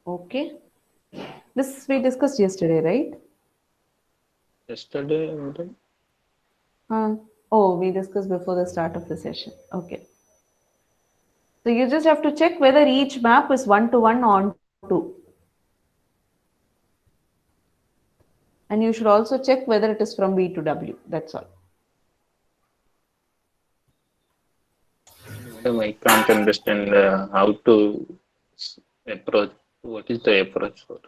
Okay. This we discussed yesterday, right? Yesterday, madam? Oh, we discussed before the start of the session. Okay. So you just have to check whether each map is 1-to-1 onto. And you should also check whether it is from V to W. That's all. Madam, I can't understand how to approach. What is the approach for?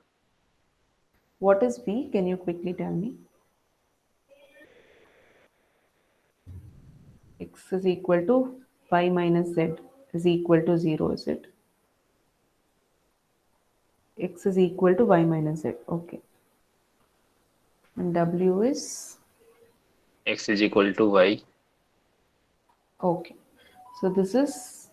What is V? Can you quickly tell me? X is equal to y minus z is equal to 0, is it? X is equal to y minus z. Okay. And W is? X is equal to y. Okay. So this is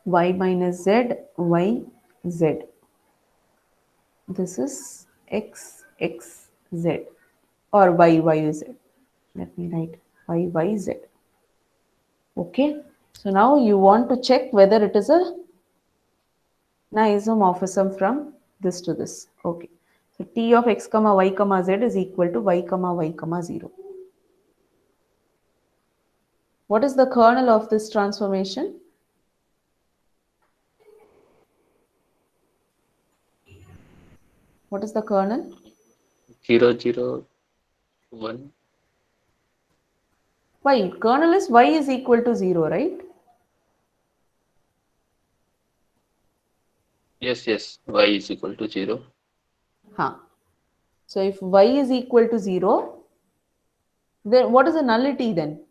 y minus z, y, z. This is x, x, z. Or y, y, z. Let me write y, y, z. Okay. So now you want to check whether it is a isomorphism from this to this. Okay. So T of x comma y comma z is equal to y comma 0. What is the kernel of this transformation? What is the kernel? 0, 0, 1. Why? Kernel is y is equal to 0, right? Yes, yes. Y is equal to 0. Huh. So if y is equal to 0, then what is the nullity then?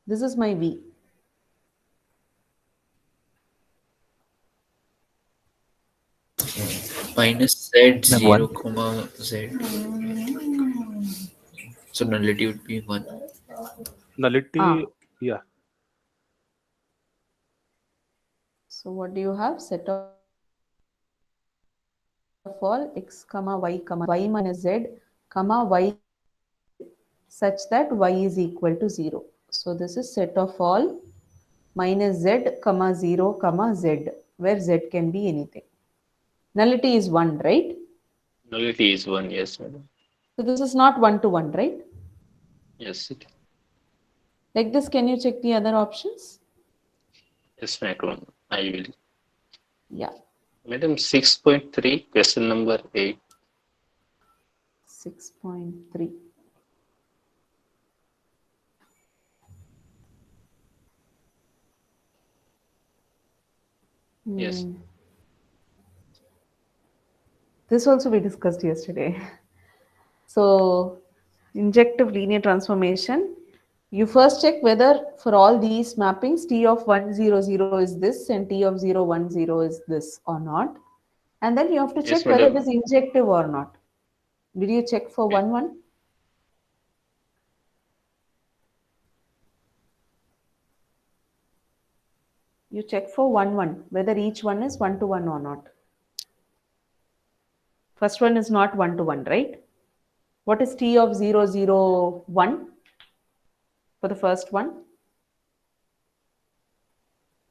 This is my V. Minus z 0 comma z. So nullity would be 1. Nullity, yeah. So what do you have? Set of all x comma y minus z comma y such that y is equal to 0. So this is set of all minus z comma 0 comma z, where z can be anything. Nullity is 1, right? Nullity is 1, yes, madam. So this is not 1-to-1, right? Yes, it. Like this, can you check the other options? Yes, madam. I will. Yeah. Madam, 6.3, question number 8. 6.3. Yes. This also we discussed yesterday. So, injective linear transformation. You first check whether for all these mappings T of 1, 0, 0 is this and T of 0, 1, 0 is this or not. And then you have to check whether it is injective or not. Did you check for 1, 1? You check for 1, 1, whether each one is 1-to-1 or not. First one is not 1-to-1, right? What is T of 0, 0, 1 for the first one?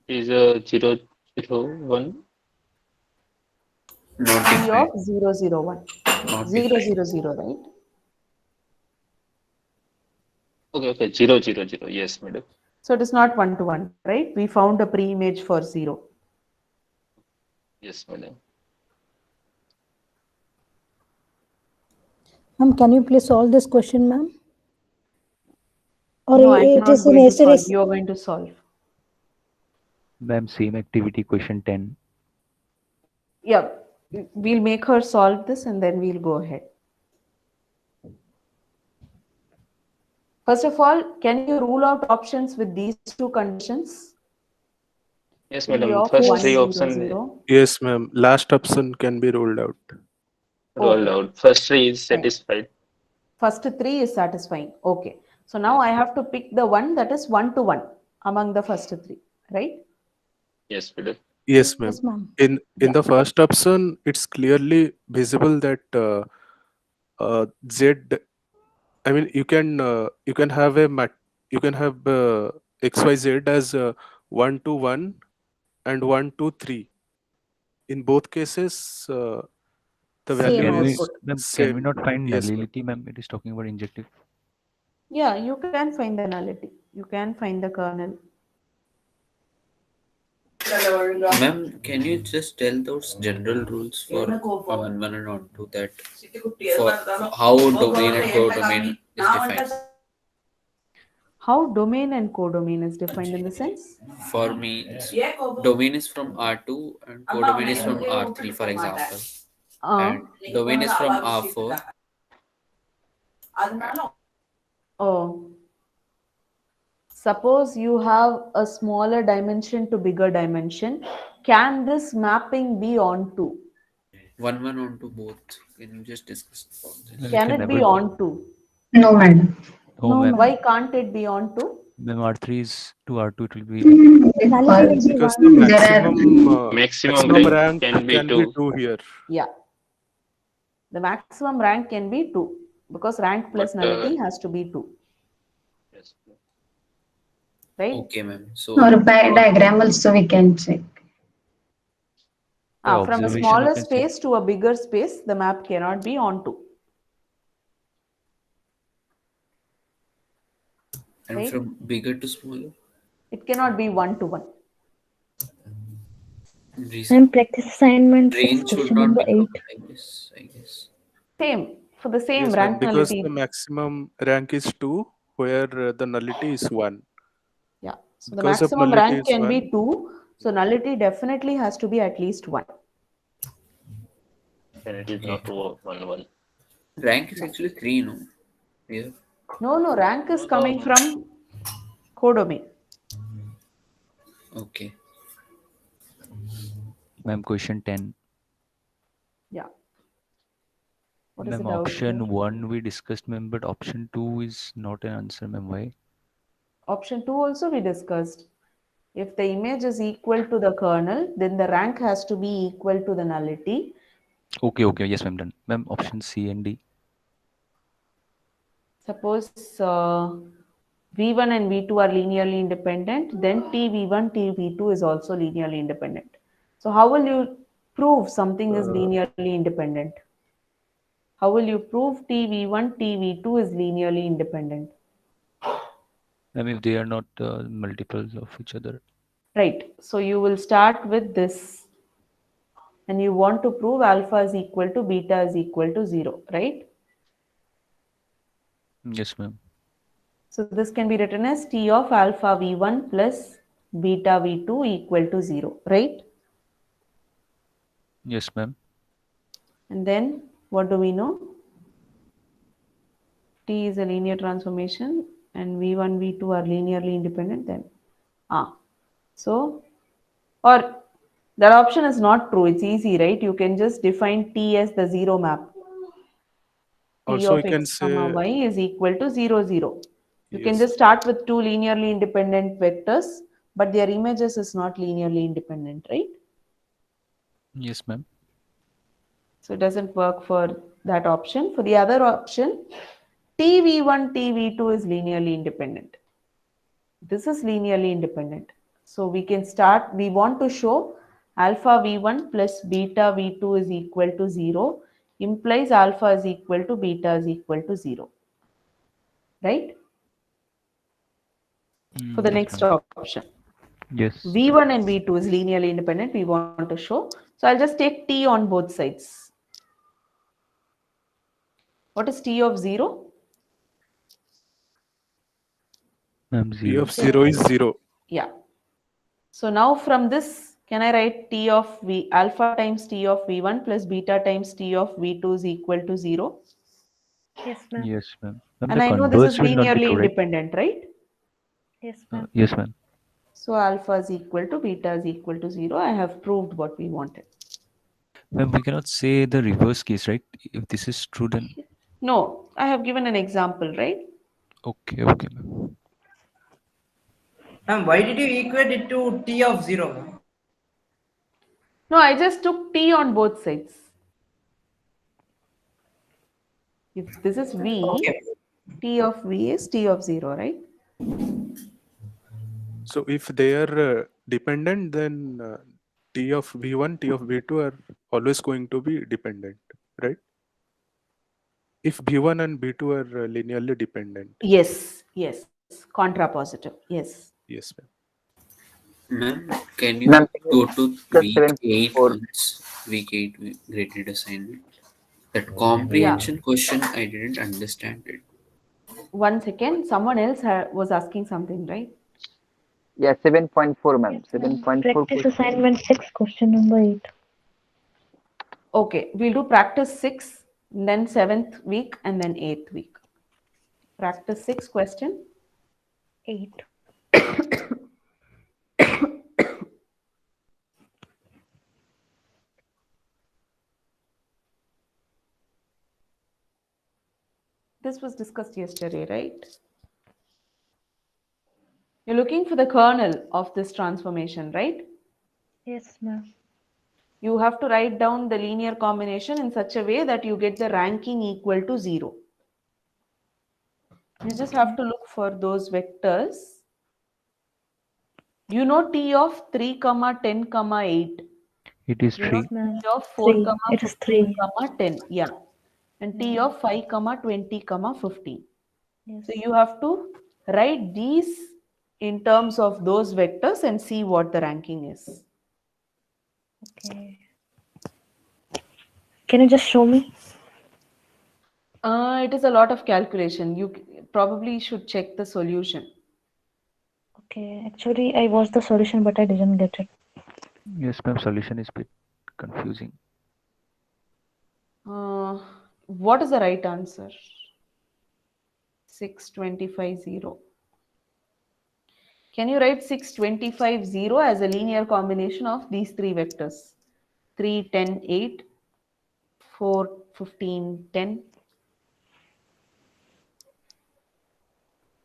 Is 0, 0, 1. T of 0, 0, 1. 0, 0, 0, right? Okay, 0, 0, 0. Yes, madam. So it is not 1-to-1, right? We found a pre-image for 0. Yes, madam. Ma'am, can you please solve this question, ma'am? Or no, I'm it not is in going to solve. yesterday's. You're going to solve. Ma'am, same activity, question 10. Yeah, we'll make her solve this and then we'll go ahead. First of all, can you rule out options with these two conditions? Yes, T madam. of First 1, 3 0, options 0. Yes, ma'am. Last option can be ruled out. rolled Okay. out. First 3 is satisfied. First 3 is satisfying. Okay. So now I have to pick the one that is 1-to-1 among the first 3, right? Yes, madam. Yes, ma'am. Yes, ma'am. In the first option, it's clearly visible that Z. I mean, you can have XYZ as 1-to-1 and 1-to-3. In both cases, The Same value Can we, is output. ma'am, can same. we not find Yes, ma'am. nullity, ma'am? It is talking about injective. Yeah, you can find the nullity. You can find the kernel. Ma'am, can you just tell those general rules for on1 and on2 that for how domain and codomain is defined? How domain and codomain is defined in the sense? For me, domain is from R2 and codomain is from R3, for example. And domain is from R4. Oh. Suppose you have a smaller dimension to bigger dimension. Can this mapping be onto? 1 onto both. Can you just discuss about this? Can it be onto? No, madam. No, ma'am. Why can't it be onto? Ma'am, R3 is to R2, it will be. Because the maximum rank can be 2. here. Yeah. The maximum rank can be 2 because rank plus nullity has to be 2. Right? Okay, ma'am. So Or by diagram also we can check. From a smaller space to a bigger space, the map cannot be onto. And right? from bigger to smaller? It cannot be 1 to 1. And practice assignment Range should question not number become 8. like this, I guess. Same. For the same Yes, rank because nullity. the maximum rank is 2, where the nullity is 1. Yeah. So the Because of maximum nullity rank is can 1. be 2. So nullity definitely has to be at least 1. Then it is not 1. Rank is actually 3, no? Yeah. No, rank is coming from codomain. Okay. Ma'am, question 10. Yeah. What is Ma'am, the doubt option here? 1 we discussed, ma'am, but option 2 is not an answer, ma'am. Why? Option 2 also we discussed. If the image is equal to the kernel, then the rank has to be equal to the nullity. Okay, yes, ma'am, done. Ma'am, option C and D. Suppose V1 and V2 are linearly independent, then TV1, TV2 is also linearly independent. So how will you prove something is linearly independent? How will you prove TV1, TV2 is linearly independent? Ma'am, if they are not multiples of each other. Right. So you will start with this. And you want to prove alpha is equal to beta is equal to 0, right? Yes, ma'am. So this can be written as T of alpha V1 plus beta V2 equal to 0, right? Yes, ma'am. And then what do we know? T is a linear transformation and V1, V2 are linearly independent then. So, or that option is not true. It's easy, right? You can just define T as the 0 map. T Also, of you can x comma say y is equal to 0, 0. You can yes. just start with 2 linearly independent vectors, but their images is not linearly independent, right? Yes, ma'am. So it doesn't work for that option. For the other option, TV1, TV2 is linearly independent. This is linearly independent. So we can start, we want to show alpha V1 plus beta V2 is equal to 0 implies alpha is equal to beta is equal to 0. Right? For the Yes, next ma'am. option. Yes. V1 and V2 is linearly independent. We want to show. So I'll just take T on both sides. What is T of 0? Ma'am, T 0. of 0 is 0. Yeah. So now from this, can I write T of V alpha times T of V1 plus beta times T of V2 is equal to 0? Yes, ma'am. Yes, ma'am. Ma'am, And the I know this is converse will not be linearly true, right? independent, right? Yes, ma'am. Yes, ma'am. So alpha is equal to beta is equal to 0. I have proved what we wanted. Ma'am, we cannot say the reverse case, right? If this is true, then No, I have given an example, right? okay, ma'am. Ma'am, why did you equate it to T of 0? Ma'am? No, I just took T on both sides. If this is V, Okay. T of V is T of 0, right? So if they are dependent, then T of V1, T of V2 are always going to be dependent, right? If B1 and B2 are linearly dependent. Yes, yes. Contrapositive. Yes. Yes, ma'am. Ma'am, can Ma'am, you go to plus week 8 7.4. once? Week 8 graded assignment. That comprehension question, I didn't understand it. 1 second. Someone else was asking something, right? Yeah, 7.4, ma'am. 7.4 Practice question. assignment 6, question number 8. Okay, we'll do practice 6, then 7th week, and then 8th week. Practice 6 question 8. This was discussed yesterday, right? You're looking for the kernel of this transformation, right? Yes, ma'am. You have to write down the linear combination in such a way that you get the ranking equal to 0. You just have to look for those vectors. You know T of 3, 10, 8. It is You know 3. T of 4, 3. It is 15, 3. 10. Yeah. And T of 5, 20, 15. Yes. So you have to write these in terms of those vectors and see what the ranking is. Okay. Can you just show me? It is a lot of calculation. You probably should check the solution. Okay. Actually, I watched the solution, but I didn't get it. Yes, ma'am. Solution is a bit confusing. What is the right answer? 6250. Can you write 6250 as a linear combination of these three vectors? 3, 10, 8, 4, 15, 10,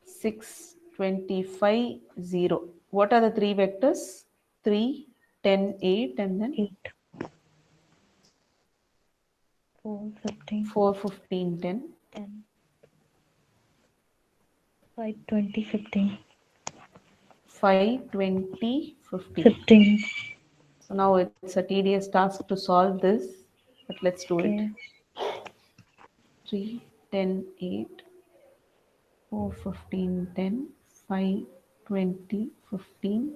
6, 25, 0. What are the three vectors? 3, 10, 8, and then 8. 4, 15. 4, 15, 10. 10. 5, 20, 15. 5, 20, 15. 15. So now it's a tedious task to solve this, but let's do it. 3, 10, 8, 4, 15, 10, 5, 20, 15,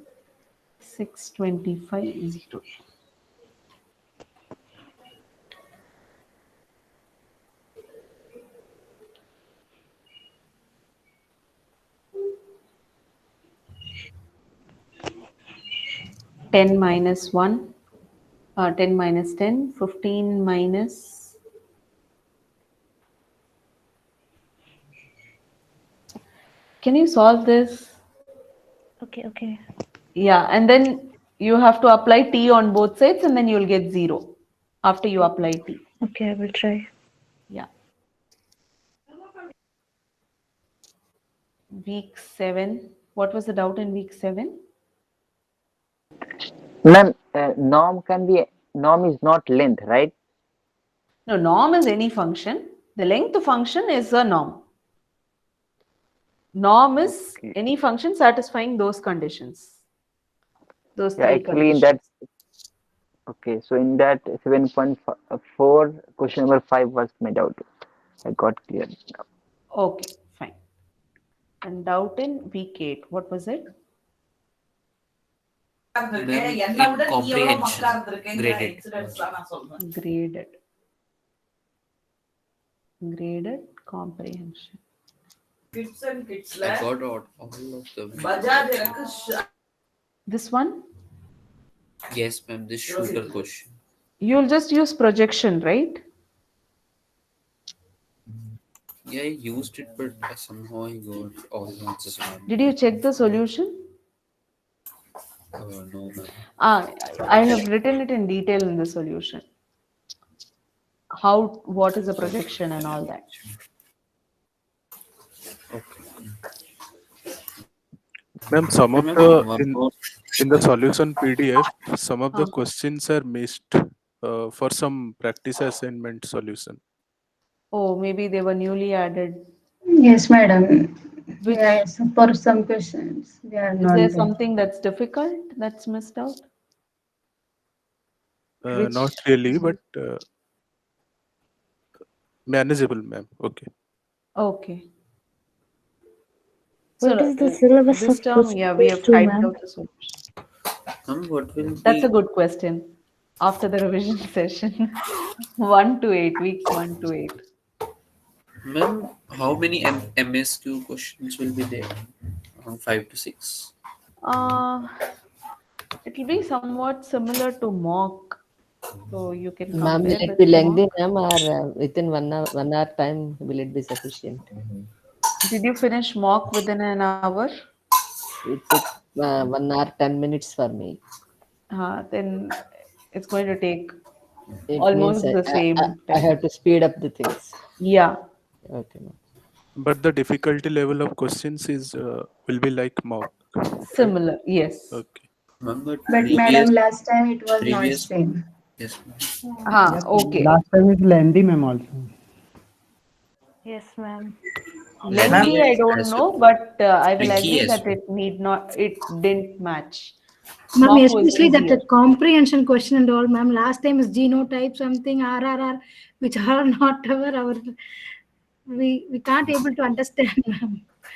6, 25, 0. Ten minus 1, 10 minus 10, 15 minus. Can you solve this? Okay, okay. Yeah, and then you have to apply T on both sides and then you'll get 0 after you apply T. Okay, I will try. Yeah. Week 7. What was the doubt in week 7? Ma'am, norm is not length, right? No, norm is any function. The length function is a norm. Norm is any function satisfying those conditions. Those Yeah, three actually conditions. in that. Okay, so in that 7.4, question number 5 was made out. I got clear now. Okay, fine. And doubt in week 8. What was it? In comprehension, graded. Graded comprehension. I got all of them. This one? Yes, ma'am, this shooter question. You'll just use projection, right? Yeah, I used it, but somehow I got all the answers wrong. Did you check the solution? No, ma'am. I have written it in detail in the solution. What is the projection and all that. Okay. Ma'am, some of the in the solution PDF, some of the questions are missed for some practice assignment solution. Oh, maybe they were newly added. Yes, madam. Yes, for some questions they are Is not there there. something that's difficult that's missed out? Not really, but Manageable, ma'am. Okay. Okay. What is the syllabus This of term, yeah, we have procedure, typed ma'am? out the solution. What will That's be, a good question. After the revision session, 1 to 8, weeks 1 to 8. ma'am, how many MSQ questions will be there? Around 5 to 6. It will be somewhat similar to mock. So you can Ma'am, will compare it with be lengthy, mock. ma'am, or within 1 hour time will it be sufficient? Did you finish mock within an hour? It took 1 hour 10 minutes for me. Then it's going to take It almost means the same I time. have to speed up the things. Yeah. Okay, ma'am. But the difficulty level of questions is will be like mock. Similar, yes. Okay. But madam, last time it was not previous same. Yes, Okay. Last time is lengthy, ma'am, also. Yes, ma'am. Lengthy, I don't know, but I will Tricky agree as that it didn't match. Ma'am, Mock was especially that easier. the comprehension question and all, ma'am. Last time is genotype something RRR, which are not our we can't able to understand, ma'am.